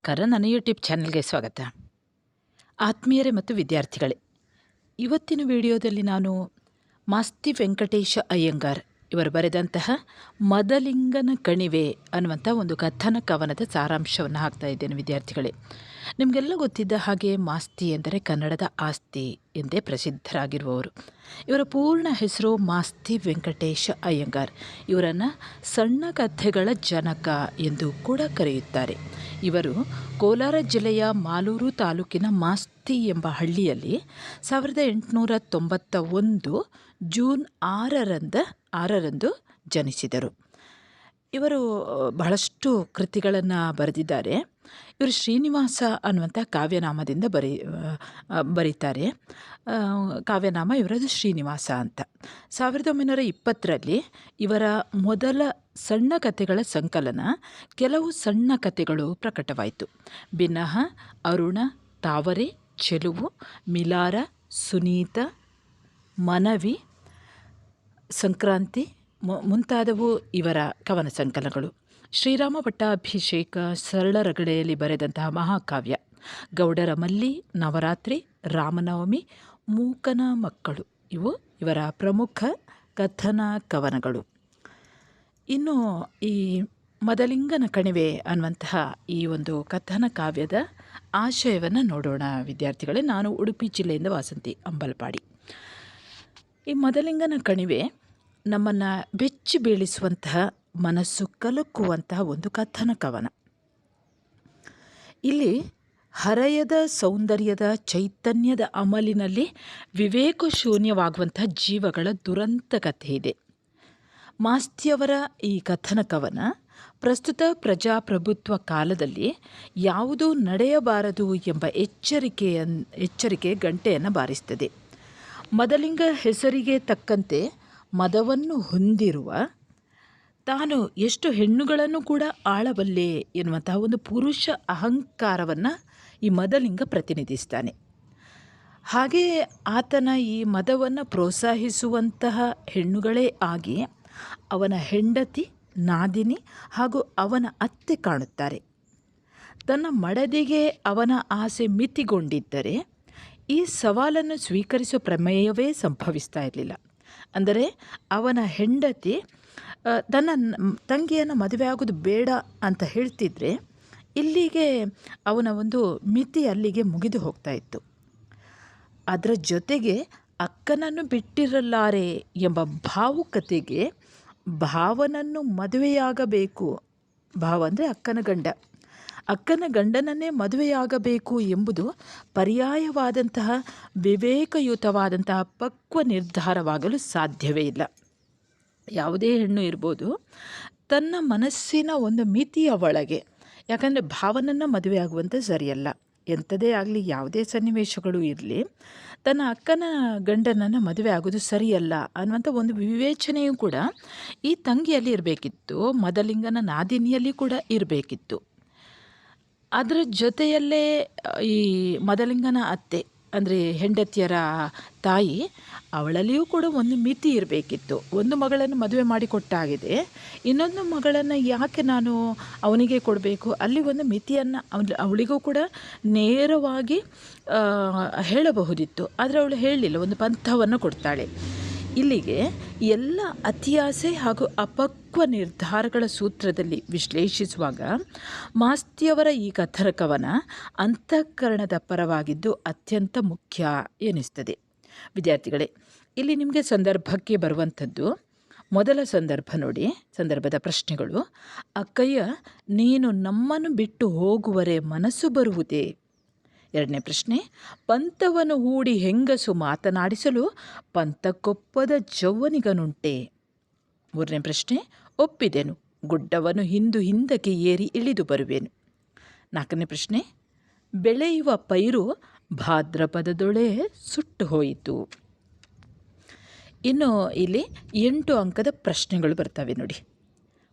ನಮಸ್ಕಾರ. ನನ್ನ ಯೂಟ್ಯೂಬ್ ಚಾನಲ್ಗೆ ಸ್ವಾಗತ. ಆತ್ಮೀಯರೇ ಮತ್ತು ವಿದ್ಯಾರ್ಥಿಗಳೇ, ಇವತ್ತಿನ ವಿಡಿಯೋದಲ್ಲಿ ನಾನು ಮಾಸ್ತಿ ವೆಂಕಟೇಶ ಅಯ್ಯಂಗಾರ್ ಇವರು ಬರೆದಂತಹ ಮದಲಿಂಗನ ಕಣಿವೆ ಅನ್ನುವಂಥ ಒಂದು ಕಥನ ಕವನದ ಸಾರಾಂಶವನ್ನು ಹಾಕ್ತಾ ಇದ್ದೇನೆ ವಿದ್ಯಾರ್ಥಿಗಳೇ. ನಿಮಗೆಲ್ಲ ಗೊತ್ತಿದ್ದ ಹಾಗೆ ಮಾಸ್ತಿ ಎಂದರೆ ಕನ್ನಡದ ಆಸ್ತಿ ಎಂದೇ ಪ್ರಸಿದ್ಧರಾಗಿರುವವರು. ಇವರ ಪೂರ್ಣ ಹೆಸರು ಮಾಸ್ತಿ ವೆಂಕಟೇಶ ಅಯ್ಯಂಗಾರ್. ಇವರನ್ನು ಸಣ್ಣ ಕಥೆಗಳ ಜನಕ ಎಂದು ಕೂಡ ಕರೆಯುತ್ತಾರೆ. ಇವರು ಕೋಲಾರ ಜಿಲ್ಲೆಯ ಮಾಲೂರು ತಾಲೂಕಿನ ಮಾಸ್ತಿ ಎಂಬ ಹಳ್ಳಿಯಲ್ಲಿ 1891 ಜೂನ್ 6ರಂದು ಜನಿಸಿದರು. ಇವರು ಬಹಳಷ್ಟು ಕೃತಿಗಳನ್ನು ಬರೆದಿದ್ದಾರೆ. ಇವರು ಶ್ರೀನಿವಾಸ ಅನ್ನುವಂಥ ಕಾವ್ಯನಾಮದಿಂದ ಬರೀತಾರೆ. ಕಾವ್ಯನಾಮ ಇವರದು ಶ್ರೀನಿವಾಸ ಅಂತ. 1920ರಲ್ಲಿ ಇವರ ಮೊದಲ ಸಣ್ಣ ಕಥೆಗಳ ಸಂಕಲನ ಕೆಲವು ಸಣ್ಣ ಕಥೆಗಳು ಪ್ರಕಟವಾಯಿತು. ಬಿನ್ನಹ, ಅರುಣ, ತಾವರೆ, ಚೆಲುವು, ಮಿಲಾರ, ಸುನೀತ, ಮನವಿ, ಸಂಕ್ರಾಂತಿ ಮುಂತಾದವು ಇವರ ಕವನ ಸಂಕಲನಗಳು. ಶ್ರೀರಾಮ ಪಟ್ಟಾಭಿಷೇಕ, ಸರಳ ರಗಡೆಯಲ್ಲಿ ಬರೆದಂತಹ ಮಹಾಕಾವ್ಯ, ಗೌಡರ ಮಲ್ಲಿ, ನವರಾತ್ರಿ, ರಾಮನವಮಿ, ಮೂಕನ ಮಕ್ಕಳು ಇವು ಇವರ ಪ್ರಮುಖ ಕಥನ ಕವನಗಳು. ಇನ್ನು ಈ ಮದಲಿಂಗನ ಕಣಿವೆ ಅನ್ನುವಂತಹ ಈ ಒಂದು ಕಥನ ಕಾವ್ಯದ ಆಶಯವನ್ನು ನೋಡೋಣ ವಿದ್ಯಾರ್ಥಿಗಳೇ. ನಾನು ಉಡುಪಿ ಜಿಲ್ಲೆಯಿಂದ ವಾಸಂತಿ ಅಂಬಲ್ಪಾಡಿ. ಈ ಮದಲಿಂಗನ ಕಣಿವೆ ನಮ್ಮನ್ನು ಬೆಚ್ಚಿ ಬೀಳಿಸುವಂತಹ, ಮನಸ್ಸು ಕಲಕುವಂತಹ ಒಂದು ಕಥನ ಕವನ. ಇಲ್ಲಿ ಹರೆಯದ ಸೌಂದರ್ಯದ ಚೈತನ್ಯದ ಅಮಲಿನಲ್ಲಿ ವಿವೇಕ ಶೂನ್ಯವಾಗುವಂತಹ ಜೀವಗಳ ದುರಂತ ಕಥೆ ಇದೆ. ಮಾಸ್ತಿಯವರ ಈ ಕಥನ ಕವನ ಪ್ರಸ್ತುತ ಪ್ರಜಾಪ್ರಭುತ್ವ ಕಾಲದಲ್ಲಿ ಯಾವುದೂ ನಡೆಯಬಾರದು ಎಂಬ ಎಚ್ಚರಿಕೆ ಗಂಟೆಯನ್ನು ಬಾರಿಸ್ತದೆ. ಮದಲಿಂಗ ಹೆಸರಿಗೆ ತಕ್ಕಂತೆ ಮದವನ್ನು ಹೊಂದಿರುವ, ತಾನು ಎಷ್ಟು ಹೆಣ್ಣುಗಳನ್ನು ಕೂಡ ಆಳಬಲ್ಲೆ ಎನ್ನುವಂತಹ ಒಂದು ಪುರುಷ ಅಹಂಕಾರವನ್ನು ಈ ಮದಲಿಂಗ ಪ್ರತಿನಿಧಿಸ್ತಾನೆ. ಹಾಗೆಯೇ ಆತನ ಈ ಮದವನ್ನು ಪ್ರೋತ್ಸಾಹಿಸುವಂತಹ ಹೆಣ್ಣುಗಳೇ ಆಗಿ ಅವನ ಹೆಂಡತಿ, ನಾದಿನಿ ಹಾಗೂ ಅವನ ಅತ್ತೆ ಕಾಣುತ್ತಾರೆ. ತನ್ನ ಮಡದಿಗೆ ಅವನ ಆಸೆ ಮಿತಿಗೊಂಡಿದ್ದರೆ ಈ ಸವಾಲನ್ನು ಸ್ವೀಕರಿಸುವ ಪ್ರಮೇಯವೇ ಸಂಭವಿಸ್ತಾ ಇರಲಿಲ್ಲ. ಅಂದರೆ ಅವನ ಹೆಂಡತಿ ತನ್ನ ತಂಗಿಯನ್ನು ಮದುವೆ ಆಗೋದು ಬೇಡ ಅಂತ ಹೇಳ್ತಿದ್ರೆ ಇಲ್ಲಿಗೆ ಅವನ ಒಂದು ಮಿತಿ ಅಲ್ಲಿಗೆ ಮುಗಿದು ಹೋಗ್ತಾ ಇತ್ತು. ಅದರ ಜೊತೆಗೆ ಅಕ್ಕನನ್ನು ಬಿಟ್ಟಿರಲಾರೆ ಎಂಬ ಭಾವುಕತೆಗೆ ಭಾವನನ್ನು ಮದುವೆಯಾಗಬೇಕು, ಭಾವ ಅಂದರೆ ಅಕ್ಕನ ಗಂಡನನ್ನೇ ಮದುವೆಯಾಗಬೇಕು ಎಂಬುದು ಪರ್ಯಾಯವಾದಂತಹ ವಿವೇಕಯುತವಾದಂತಹ ಪಕ್ವ ನಿರ್ಧಾರವಾಗಲು ಸಾಧ್ಯವೇ ಇಲ್ಲ. ಯಾವುದೇ ಹೆಣ್ಣು ಇರ್ಬೋದು, ತನ್ನ ಮನಸ್ಸಿನ ಒಂದು ಮಿತಿಯ ಒಳಗೆ, ಯಾಕಂದರೆ ಭಾವನನ್ನು ಮದುವೆ ಆಗುವಂಥ ಸರಿಯಲ್ಲ, ಎಂಥದೇ ಆಗಲಿ ಯಾವುದೇ ಸನ್ನಿವೇಶಗಳು ಇರಲಿ, ತನ್ನ ಅಕ್ಕನ ಗಂಡನನ್ನು ಮದುವೆ ಆಗೋದು ಸರಿಯಲ್ಲ ಅನ್ನುವಂಥ ಒಂದು ವಿವೇಚನೆಯೂ ಕೂಡ ಈ ತಂಗಿಯಲ್ಲಿ ಇರಬೇಕಿತ್ತು, ಮದಲಿಂಗನ ನಾದಿನಿಯಲ್ಲಿ ಕೂಡ ಇರಬೇಕಿತ್ತು. ಅದರ ಜೊತೆಯಲ್ಲೇ ಈ ಮದಲಿಂಗನ ಅತ್ತೆ ಅಂದರೆ ಹೆಂಡತಿಯರ ತಾಯಿ, ಅವಳಲ್ಲಿಯೂ ಕೂಡ ಒಂದು ಮಿತಿ ಇರಬೇಕಿತ್ತು. ಒಂದು ಮಗಳನ್ನು ಮದುವೆ ಮಾಡಿಕೊಟ್ಟಾಗಿದೆ, ಇನ್ನೊಂದು ಮಗಳನ್ನು ಯಾಕೆ ನಾನು ಅವನಿಗೆ ಕೊಡಬೇಕು, ಅಲ್ಲಿ ಒಂದು ಮಿತಿಯನ್ನು ಅವಳಿಗೂ ಕೂಡ ನೇರವಾಗಿ ಹೇಳಬಹುದಿತ್ತು. ಆದರೆ ಅವಳು ಹೇಳಲಿಲ್ಲ, ಒಂದು ಪಂಥವನ್ನು ಕೊಡ್ತಾಳೆ. ಇಲ್ಲಿಗೆ ಎಲ್ಲ ಅತಿಯಾಸೆ ಹಾಗೂ ಅಪಕ್ವ ನಿರ್ಧಾರಗಳ ಸೂತ್ರದಲ್ಲಿ ವಿಶ್ಲೇಷಿಸುವಾಗ ಮಾಸ್ತಿಯವರ ಈ ಕಥನ ಕವನ ಅಂತಃಕರಣದ ಪರವಾಗಿದ್ದು ಅತ್ಯಂತ ಮುಖ್ಯ ಎನಿಸ್ತದೆ. ವಿದ್ಯಾರ್ಥಿಗಳೇ, ಇಲ್ಲಿ ನಿಮಗೆ ಸಂದರ್ಭಕ್ಕೆ ಬರುವಂಥದ್ದು ಮೊದಲ ಸಂದರ್ಭ ನೋಡಿ. ಸಂದರ್ಭದ ಪ್ರಶ್ನೆಗಳು: ಅಕ್ಕಯ್ಯ, ನೀನು ನಮ್ಮನ್ನು ಬಿಟ್ಟು ಹೋಗುವರೆ ಮನಸ್ಸು ಬರುವುದೇ? ಎರಡನೇ ಪ್ರಶ್ನೆ: ಪಂಥವನ್ನು ಹೂಡಿ ಹೆಂಗಸು ಮಾತನಾಡಿಸಲು ಪಂಥಕ್ಕೊಪ್ಪದ ಜೌವನಿಗನುಂಟೆ? ಮೂರನೇ ಪ್ರಶ್ನೆ: ಒಪ್ಪಿದೆನು, ಗುಡ್ಡವನ್ನು ಹಿಂದಕ್ಕೆ ಏರಿ ಇಳಿದು ಬರುವೆನು. ನಾಲ್ಕನೇ ಪ್ರಶ್ನೆ: ಬೆಳೆಯುವ ಪೈರು ಭಾದ್ರಪದದೊಳೆ ಸುಟ್ಟು ಹೋಯಿತು. ಇನ್ನು ಇಲ್ಲಿ 8 ಅಂಕದ ಪ್ರಶ್ನೆಗಳು ಬರ್ತವೆ ನೋಡಿ.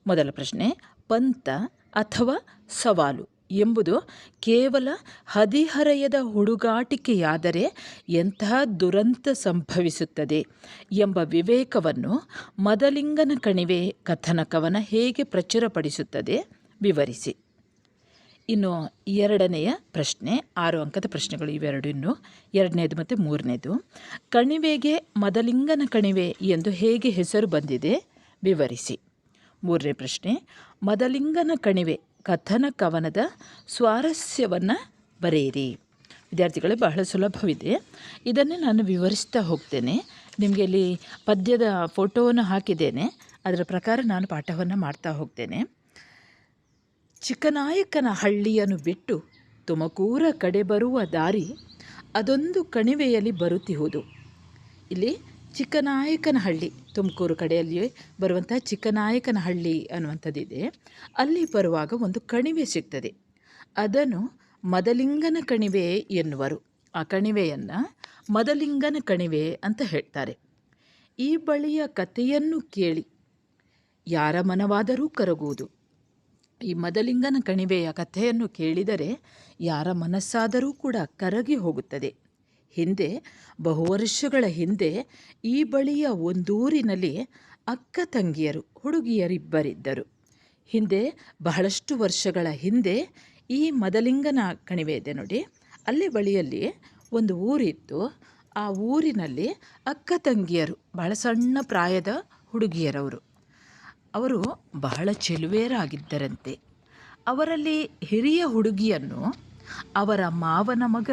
ಮೊದಲ ಪ್ರಶ್ನೆ: ಪಂಥ ಅಥವಾ ಸವಾಲು ಎಂಬುದು ಕೇವಲ ಹದಿಹರೆಯದ ಹುಡುಗಾಟಿಕೆಯಾದರೆ ಎಂತಹ ದುರಂತ ಸಂಭವಿಸುತ್ತದೆ ಎಂಬ ವಿವೇಕವನ್ನು ಮದಲಿಂಗನ ಕಣಿವೆ ಕಥನ ಕವನ ಹೇಗೆ ಪ್ರಚುರಪಡಿಸುತ್ತದೆ ವಿವರಿಸಿ. ಇನ್ನು ಎರಡನೆಯ ಪ್ರಶ್ನೆ, 6 ಅಂಕದ ಪ್ರಶ್ನೆಗಳು ಇವೆರಡು. ಇನ್ನು ಎರಡನೇದು ಮತ್ತು ಮೂರನೇದು. ಕಣಿವೆಗೆ ಮದಲಿಂಗನ ಕಣಿವೆ ಎಂದು ಹೇಗೆ ಹೆಸರು ಬಂದಿದೆ ವಿವರಿಸಿ. ಮೂರನೇ ಪ್ರಶ್ನೆ, ಮದಲಿಂಗನ ಕಣಿವೆ ಕಥನ ಕವನದ ಸ್ವಾರಸ್ಯವನ್ನು ಬರೆಯಿರಿ. ವಿದ್ಯಾರ್ಥಿಗಳೇ, ಬಹಳ ಸುಲಭವಿದೆ. ಇದನ್ನೇ ನಾನು ವಿವರಿಸ್ತಾ ಹೋಗ್ತೇನೆ. ನಿಮಗೆ ಇಲ್ಲಿ ಪದ್ಯದ ಫೋಟೋವನ್ನು ಹಾಕಿದ್ದೇನೆ. ಅದರ ಪ್ರಕಾರ ನಾನು ಪಾಠವನ್ನು ಮಾಡ್ತಾ ಹೋಗ್ತೇನೆ. ಚಿಕ್ಕನಾಯಕನ ಹಳ್ಳಿಯನ್ನು ಬಿಟ್ಟು ತುಮಕೂರ ಕಡೆ ಬರುವ ದಾರಿ ಅದೊಂದು ಕಣಿವೆಯಲ್ಲಿ ಬರುತ್ತಿಹುದು. ಇಲ್ಲಿ ಚಿಕ್ಕನಾಯಕನ ಹಳ್ಳಿ, ತುಮಕೂರು ಕಡೆಯಲ್ಲಿ ಬರುವಂಥ ಚಿಕ್ಕನಾಯಕನ ಹಳ್ಳಿ ಅನ್ನುವಂಥದ್ದಿದೆ. ಅಲ್ಲಿ ಬರುವಾಗ ಒಂದು ಕಣಿವೆ ಸಿಗ್ತದೆ. ಅದನ್ನು ಮದಲಿಂಗನ ಕಣಿವೆ ಎನ್ನುವರು. ಆ ಕಣಿವೆಯನ್ನು ಮದಲಿಂಗನ ಕಣಿವೆ ಅಂತ ಹೇಳ್ತಾರೆ. ಈ ಬಳಿಯ ಕಥೆಯನ್ನು ಕೇಳಿ ಯಾರ ಮನವಾದರೂ ಕರಗುವುದು. ಈ ಮದಲಿಂಗನ ಕಣಿವೆಯ ಕಥೆಯನ್ನು ಕೇಳಿದರೆ ಯಾರ ಮನಸ್ಸಾದರೂ ಕೂಡ ಕರಗಿ ಹೋಗುತ್ತದೆ. ಹಿಂದೆ, ಬಹು ವರ್ಷಗಳ ಹಿಂದೆ, ಈ ಬಳಿಯ ಒಂದೂರಿನಲ್ಲಿ ಅಕ್ಕ ತಂಗಿಯರು, ಹುಡುಗಿಯರಿಬ್ಬರಿದ್ದರು. ಹಿಂದೆ, ಬಹಳಷ್ಟು ವರ್ಷಗಳ ಹಿಂದೆ, ಈ ಮದಲಿಂಗನ ಕಣಿವೆ ಇದೆ ನೋಡಿ, ಅಲ್ಲೇ ಬಳಿಯಲ್ಲಿ ಒಂದು ಊರಿತ್ತು. ಆ ಊರಿನಲ್ಲಿ ಅಕ್ಕ ತಂಗಿಯರು, ಬಹಳ ಸಣ್ಣ ಪ್ರಾಯದ ಹುಡುಗಿಯರವರು. ಅವರು ಬಹಳ ಚೆಲುವೆಯರಾಗಿದ್ದರಂತೆ. ಅವರಲ್ಲಿ ಹಿರಿಯ ಹುಡುಗಿಯನ್ನು ಅವರ ಮಾವನ ಮಗ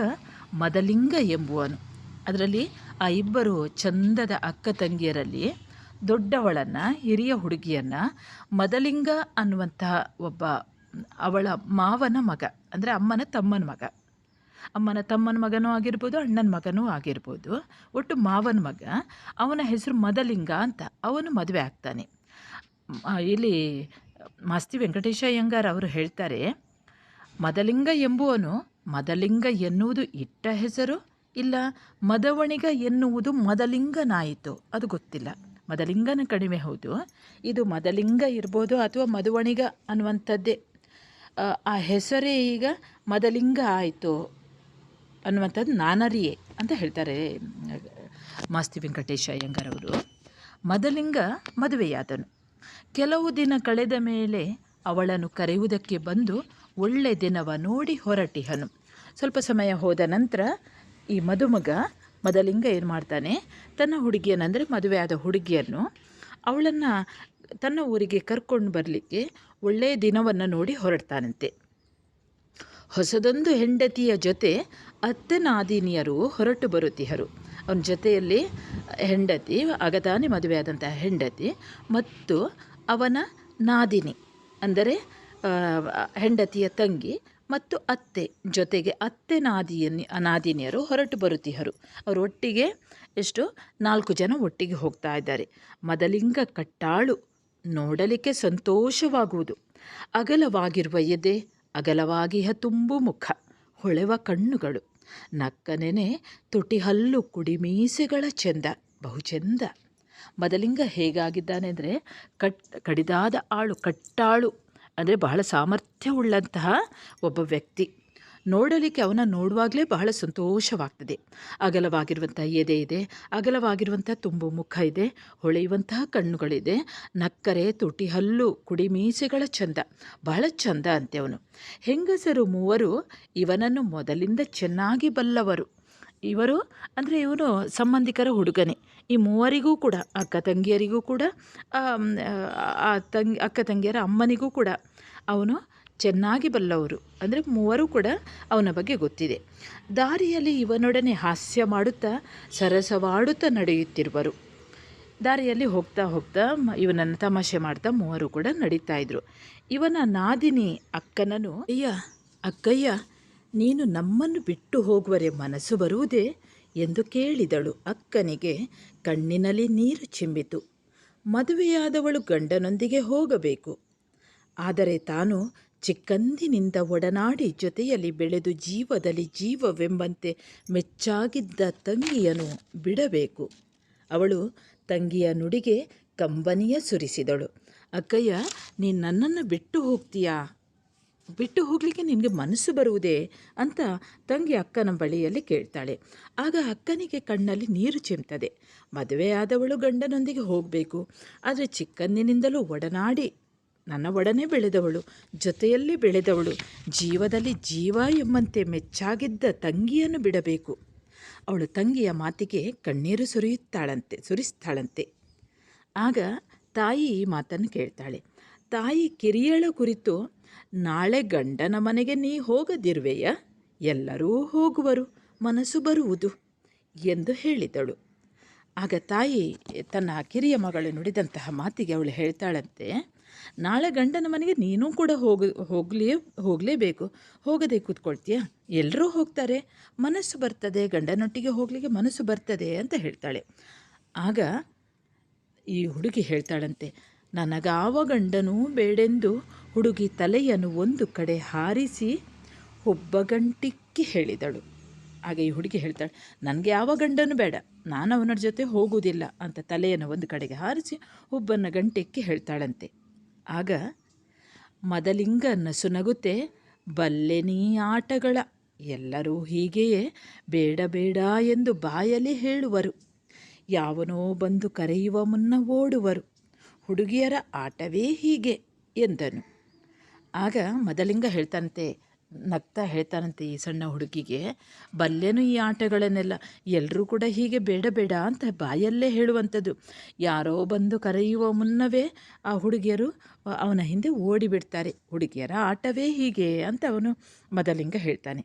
ಮದಲಿಂಗ ಎಂಬುವನು. ಅದರಲ್ಲಿ ಆ ಇಬ್ಬರು ಚಂದದ ಅಕ್ಕ ತಂಗಿಯರಲ್ಲಿ ದೊಡ್ಡವಳನ್ನು, ಹಿರಿಯ ಹುಡುಗಿಯನ್ನು ಮದಲಿಂಗ ಅನ್ನುವಂತಹ ಒಬ್ಬ ಅವಳ ಮಾವನ ಮಗ, ಅಂದರೆ ಅಮ್ಮನ ತಮ್ಮನ ಮಗ, ಅಮ್ಮನ ತಮ್ಮನ ಮಗನೂ ಆಗಿರ್ಬೋದು, ಅಣ್ಣನ ಮಗನೂ ಆಗಿರ್ಬೋದು, ಒಟ್ಟು ಮಾವನ ಮಗ. ಅವನ ಹೆಸರು ಮದಲಿಂಗ ಅಂತ. ಅವನು ಮದುವೆ ಆಗ್ತಾನೆ. ಇಲ್ಲಿ ಮಾಸ್ತಿ ವೆಂಕಟೇಶ ಅಯ್ಯಂಗಾರ್ ಅವರು ಹೇಳ್ತಾರೆ, ಮದಲಿಂಗ ಎಂಬುವನು ಮದಲಿಂಗ ಎನ್ನುವುದು ಇಟ್ಟ ಹೆಸರು, ಇಲ್ಲ ಮದವಣಿಗ ಎನ್ನುವುದು ಮದಲಿಂಗನಾಯಿತು, ಅದು ಗೊತ್ತಿಲ್ಲ. ಮದಲಿಂಗನ ಕಣಿವೆ ಹೌದು. ಇದು ಮದಲಿಂಗ ಇರ್ಬೋದು ಅಥವಾ ಮದವಣಿಗ ಅನ್ನುವಂಥದ್ದೇ. ಆ ಹೆಸರೇ ಈಗ ಮದಲಿಂಗ ಆಯಿತು ಅನ್ನುವಂಥದ್ದು ನಾನರಿಯೇ ಅಂತ ಹೇಳ್ತಾರೆ ಮಾಸ್ತಿ ವೆಂಕಟೇಶ ಅಯ್ಯಂಗಾರ್ ಅವರು. ಮದಲಿಂಗ ಮದುವೆಯಾದನು. ಕೆಲವು ದಿನ ಕಳೆದ ಮೇಲೆ ಅವಳನ್ನು ಕರೆಯುವುದಕ್ಕೆ ಬಂದು ಒಳ್ಳೆ ದಿನವ ನೋಡಿ ಹೊರಟಿಹನು. ಸ್ವಲ್ಪ ಸಮಯ ಹೋದ ನಂತರ ಈ ಮದುಮಗ ಮದಲಿಂಗ ಏನು ಮಾಡ್ತಾನೆ, ತನ್ನ ಹುಡುಗಿಯನ್ನಂದರೆ ಮದುವೆಯಾದ ಹುಡುಗಿಯನ್ನು, ಅವಳನ್ನು ತನ್ನ ಊರಿಗೆ ಕರ್ಕೊಂಡು ಬರಲಿಕ್ಕೆ ಒಳ್ಳೆಯ ದಿನವನ್ನು ನೋಡಿ ಹೊರಡ್ತಾನಂತೆ. ಹೊಸದೊಂದು ಹೆಂಡತಿಯ ಜೊತೆ ಅತ್ತೆ ನಾದಿನಿಯರು ಹೊರಟು ಬರುತ್ತಿಹರು. ಅವನ ಜೊತೆಯಲ್ಲಿ ಹೆಂಡತಿ, ಆಗತಾನೆ ಮದುವೆಯಾದಂಥ ಹೆಂಡತಿ ಮತ್ತು ಅವನ ನಾದಿನಿ, ಅಂದರೆ ಹೆಂಡತಿಯ ತಂಗಿ ಮತ್ತು ಅತ್ತೆ, ಜೊತೆಗೆ ಅತ್ತೆ ನಾದಿನಿಯರು ಹೊರಟು ಬರುತ್ತಿಹರು. ಅವರು ಒಟ್ಟಿಗೆ ಎಷ್ಟು 4 ಜನ ಒಟ್ಟಿಗೆ ಹೋಗ್ತಾ ಇದ್ದಾರೆ. ಮದಲಿಂಗ ಕಟ್ಟಾಳು, ನೋಡಲಿಕ್ಕೆ ಸಂತೋಷವಾಗುವುದು. ಅಗಲವಾಗಿರುವ ಎದೆ, ಅಗಲವಾಗಿಹ ತುಂಬು ಮುಖ, ಹೊಳೆವ ಕಣ್ಣುಗಳು, ನಕ್ಕನೆನೆ ತುಟಿಹಲ್ಲು, ಕುಡಿಮೀಸೆಗಳ ಚೆಂದ, ಬಹುಚೆಂದ. ಮದಲಿಂಗ ಹೇಗಾಗಿದ್ದಾನೆ ಅಂದರೆ ಕಡಿದಾದ ಆಳು, ಕಟ್ಟಾಳು, ಅಂದರೆ ಬಹಳ ಸಾಮರ್ಥ್ಯವುಳ್ಳಂತಹ ಒಬ್ಬ ವ್ಯಕ್ತಿ. ನೋಡಲಿಕ್ಕೆ ಅವನ ನೋಡುವಾಗಲೇ ಬಹಳ ಸಂತೋಷವಾಗ್ತದೆ. ಅಗಲವಾಗಿರುವಂಥ ಎದೆ ಇದೆ, ಅಗಲವಾಗಿರುವಂಥ ತುಂಬು ಮುಖ ಇದೆ, ಹೊಳೆಯುವಂತಹ ಕಣ್ಣುಗಳಿದೆ, ನಕ್ಕರೆ ತುಟಿ ಹಲ್ಲು, ಕುಡಿ ಮೀಸೆಗಳ ಚಂದ, ಬಹಳ ಚಂದ ಅಂತೆ ಅವನು. ಹೆಂಗಸರು 3 ಇವನನ್ನು ಮೊದಲಿಂದ ಚೆನ್ನಾಗಿ ಬಲ್ಲವರು. ಇವರು ಅಂದರೆ ಇವನು ಸಂಬಂಧಿಕರ ಹುಡುಗನೇ. ಈ 3 ಕೂಡ, ಅಕ್ಕ ತಂಗಿಯರಿಗೂ ಕೂಡ, ಅಕ್ಕ ತಂಗಿಯರ ಅಮ್ಮನಿಗೂ ಕೂಡ ಅವನು ಚೆನ್ನಾಗಿ ಬಲ್ಲವರು. ಅಂದರೆ 3 ಕೂಡ ಅವನ ಬಗ್ಗೆ ಗೊತ್ತಿದೆ. ದಾರಿಯಲ್ಲಿ ಇವನೊಡನೆ ಹಾಸ್ಯ ಮಾಡುತ್ತಾ ಸರಸವಾಡುತ್ತಾ ನಡೆಯುತ್ತಿರುವರು. ದಾರಿಯಲ್ಲಿ ಹೋಗ್ತಾ ಹೋಗ್ತಾ ಇವನನ್ನು ತಮಾಷೆ ಮಾಡ್ತಾ 3 ಕೂಡ ನಡೀತಾ ಇದ್ರು. ಇವನ ನಾದಿನಿ ಅಕ್ಕನನ್ನು, ಅಕ್ಕಯ್ಯ ನೀನು ನಮ್ಮನ್ನು ಬಿಟ್ಟು ಹೋಗುವರೆ ಮನಸ್ಸು ಬರುವುದೇ ಎಂದು ಕೇಳಿದಳು. ಅಕ್ಕನಿಗೆ ಕಣ್ಣಿನಲ್ಲಿ ನೀರು ಚಿಮ್ಮಿತು. ಮದುವೆಯಾದವಳು ಗಂಡನೊಂದಿಗೆ ಹೋಗಬೇಕು. ಆದರೆ ತಾನು ಚಿಕ್ಕಂದಿನಿಂದ ಒಡನಾಡಿ ಜೊತೆಯಲ್ಲಿ ಬೆಳೆದು ಜೀವದಲ್ಲಿ ಜೀವವೆಂಬಂತೆ ಮೆಚ್ಚಾಗಿದ್ದ ತಂಗಿಯನ್ನು ಬಿಡಬೇಕು. ಅವಳು ತಂಗಿಯ ನುಡಿಗೆ ಕಂಬನಿಯ ಸುರಿಸಿದಳು. ಅಕ್ಕಯ್ಯ, ನೀನು ನನ್ನನ್ನು ಬಿಟ್ಟು ಹೋಗ್ತೀಯಾ? ಬಿಟ್ಟು ಹೋಗಲಿಕ್ಕೆ ನಿನಗೆ ಮನಸ್ಸು ಬರುವುದೇ ಅಂತ ತಂಗಿ ಅಕ್ಕನ ಬಳಿಯಲ್ಲಿ ಕೇಳ್ತಾಳೆ. ಆಗ ಅಕ್ಕನಿಗೆ ಕಣ್ಣಲ್ಲಿ ನೀರು ಚಿಮ್ತದೆ. ಮದುವೆಯಾದವಳು ಗಂಡನೊಂದಿಗೆ ಹೋಗಬೇಕು, ಆದರೆ ಚಿಕ್ಕಂದಿನಿಂದಲೂ ಒಡನಾಡಿ ನನ್ನ ಒಡನೆ ಬೆಳೆದವಳು, ಜೊತೆಯಲ್ಲಿ ಬೆಳೆದವಳು, ಜೀವದಲ್ಲಿ ಜೀವ ಎಂಬಂತೆ ಮೆಚ್ಚಾಗಿದ್ದ ತಂಗಿಯನ್ನು ಬಿಡಬೇಕು. ಅವಳು ತಂಗಿಯ ಮಾತಿಗೆ ಕಣ್ಣೀರು ಸುರಿಸ್ತಾಳಂತೆ. ಆಗ ತಾಯಿ ಈ ಮಾತನ್ನು ಕೇಳ್ತಾಳೆ. ತಾಯಿ ಕಿರಿಯಳ ಕುರಿತು, ನಾಳೆ ಗಂಡನ ಮನೆಗೆ ನೀ ಹೋಗದಿರುವೆಯ? ಎಲ್ಲರೂ ಹೋಗುವರು, ಮನಸ್ಸು ಬರುವುದು ಎಂದು ಹೇಳಿದಳು. ಆಗ ತಾಯಿ ತನ್ನ ಕಿರಿಯ ಮಗಳು ನುಡಿದಂತಹ ಮಾತಿಗೆ ಅವಳು ಹೇಳ್ತಾಳಂತೆ, ನಾಳೆ ಗಂಡನ ಮನೆಗೆ ನೀನೂ ಕೂಡ ಹೋಗಲೇಬೇಕು. ಹೋಗದೆ ಕೂತ್ಕೊಳ್ತೀಯ? ಎಲ್ಲರೂ ಹೋಗ್ತಾರೆ, ಮನಸ್ಸು ಬರ್ತದೆ, ಗಂಡನೊಟ್ಟಿಗೆ ಹೋಗಲಿಕ್ಕೆ ಮನಸ್ಸು ಬರ್ತದೆ ಅಂತ ಹೇಳ್ತಾಳೆ. ಆಗ ಈ ಹುಡುಗಿ ಹೇಳ್ತಾಳಂತೆ, ನನಗಾವ ಗಂಡನೂ ಬೇಡೆಂದು ಹುಡುಗಿ ತಲೆಯನ್ನು ಒಂದು ಕಡೆ ಹಾರಿಸಿ ಹುಬ್ಬಗಂಟಿಕ್ಕಿ ಹೇಳಿದಳು. ಆಗ ಈ ಹುಡುಗಿ ಹೇಳ್ತಾಳೆ, ನನಗೆ ಯಾವ ಗಂಡನೂ ಬೇಡ, ನಾನು ಅವನ ಜೊತೆ ಹೋಗುವುದಿಲ್ಲ ಅಂತ ತಲೆಯನ್ನು ಒಂದು ಕಡೆಗೆ ಹಾರಿಸಿ ಹುಬ್ಬನ್ನು ಗಂಟಿಕ್ಕಿ ಹೇಳ್ತಾಳಂತೆ. ಆಗ ಮದಲಿಂಗ ನಸುನಗುತ್ತೆ, ಬಲ್ಲೆ ನೀ ಆಟಗಳ, ಎಲ್ಲರೂ ಹೀಗೆಯೇ ಬೇಡ ಬೇಡ ಎಂದು ಬಾಯಲ್ಲಿ ಹೇಳುವರು, ಯಾವನೋ ಬಂದು ಕರೆಯುವ ಮುನ್ನ ಓಡುವರು, ಹುಡುಗಿಯರ ಆಟವೇ ಹೀಗೆ ಎಂದನು. ಆಗ ಮದಲಿಂಗ ನಗ್ತಾ ಹೇಳ್ತಾನಂತೆ ಈ ಸಣ್ಣ ಹುಡುಗಿಗೆ, ಬಲ್ಲೆನು ಈ ಆಟಗಳನ್ನೆಲ್ಲ, ಎಲ್ಲರೂ ಕೂಡ ಹೀಗೆ ಬೇಡ ಬೇಡ ಅಂತ ಬಾಯಲ್ಲೇ ಹೇಳುವಂಥದ್ದು, ಯಾರೋ ಬಂದು ಕರೆಯುವ ಮುನ್ನವೇ ಆ ಹುಡುಗಿಯರು ಅವನ ಹಿಂದೆ ಓಡಿಬಿಡ್ತಾರೆ, ಹುಡುಗಿಯರ ಆಟವೇ ಹೀಗೆ ಅಂತ ಅವನು ಮದಲಿಂಗ ಹೇಳ್ತಾನೆ.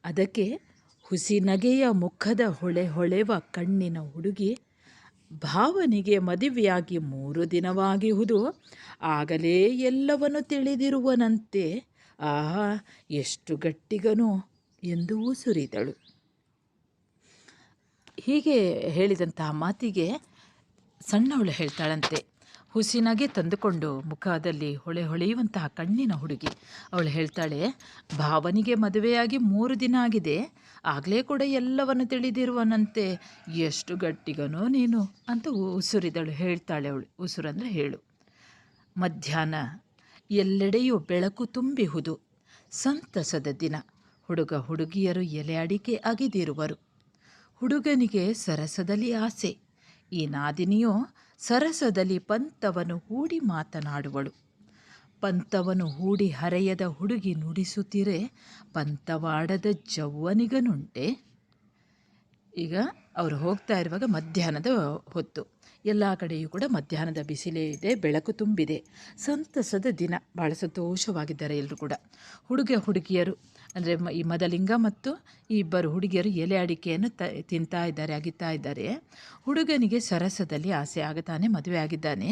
ಅದಕ್ಕೆ ಹುಸಿ ನಗೆಯ ಮುಖದ ಹೊಳೆವ ಕಣ್ಣಿನ ಹುಡುಗಿ, ಭಾವನಿಗೆ ಮದುವೆಯಾಗಿ 3 ದಿನವಾಗಿಹುದು, ಆಗಲೇ ಎಲ್ಲವನ್ನು ತಿಳಿದಿರುವನಂತೆ, ಆಹಾ ಎಷ್ಟು ಗಟ್ಟಿಗನು ಎಂದು ಉಸುರಿದಳು. ಹೀಗೆ ಹೇಳಿದಂತಹ ಮಾತಿಗೆ ಸಣ್ಣವಳು ಹೇಳ್ತಾಳಂತೆ, ಹುಸಿನಗೆ ತಂದುಕೊಂಡು ಮುಖದಲ್ಲಿ ಹೊಳೆಯುವಂತಹ ಕಣ್ಣಿನ ಹುಡುಗಿ ಅವಳು ಹೇಳ್ತಾಳೆ, ಭಾವನಿಗೆ ಮದುವೆಯಾಗಿ 3 ದಿನ ಆಗಿದೆ, ಆಗಲೇ ಕೂಡ ಎಲ್ಲವನ್ನು ತಿಳಿದಿರುವನಂತೆ, ಎಷ್ಟು ಗಟ್ಟಿಗನೋ ನೀನು ಅಂತ ಉಸುರಿದಳು. ಹೇಳ್ತಾಳೆ ಅವಳು, ಉಸುರಂದರೆ ಹೇಳು. ಮಧ್ಯಾಹ್ನ ಎಲ್ಲೆಡೆಯೂ ಬೆಳಕು ತುಂಬಿಹುದು, ಸಂತಸದ ದಿನ, ಹುಡುಗ ಹುಡುಗಿಯರು ಎಲೆ ಅಡಿಕೆ ಅಗಿದಿರುವರು. ಹುಡುಗನಿಗೆ ಸರಸದಲ್ಲಿ ಆಸೆ, ಈ ನಾದಿನಿಯೋ ಸರಸದಲ್ಲಿ ಪಂತವನ್ನು ಹೂಡಿ ಮಾತನಾಡುವಳು. ಪಂತವನ್ನು ಹೂಡಿ ಹರೆಯದ ಹುಡುಗಿ ನುಡಿಸುತ್ತಿರೆ, ಪಂತವಾಡದ ಜವ್ವನಿಗನುಂಟೆ. ಈಗ ಅವರು ಹೋಗ್ತಾ ಇರುವಾಗ ಮಧ್ಯಾಹ್ನದ ಹೊತ್ತು, ಎಲ್ಲ ಕಡೆಯೂ ಕೂಡ ಮಧ್ಯಾಹ್ನದ ಬಿಸಿಲೇ ಇದೆ, ಬೆಳಕು ತುಂಬಿದೆ, ಸಂತಸದ ದಿನ, ಭಾಳ ಸಂತೋಷವಾಗಿದ್ದಾರೆ ಎಲ್ಲರೂ ಕೂಡ. ಹುಡುಗಿಯರು ಅಂದರೆ ಈ ಮದಲಿಂಗ ಮತ್ತು ಈ ಇಬ್ಬರು ಹುಡುಗಿಯರು ಎಲೆ ಅಡಿಕೆಯನ್ನು ತಿಂತಾ ಇದ್ದಾರೆ, ಅಗಿತಾ ಇದ್ದಾರೆ. ಹುಡುಗನಿಗೆ ಸರಸದಲ್ಲಿ ಆಸೆ, ಆಗತಾನೆ ಮದುವೆ ಆಗಿದ್ದಾನೆ,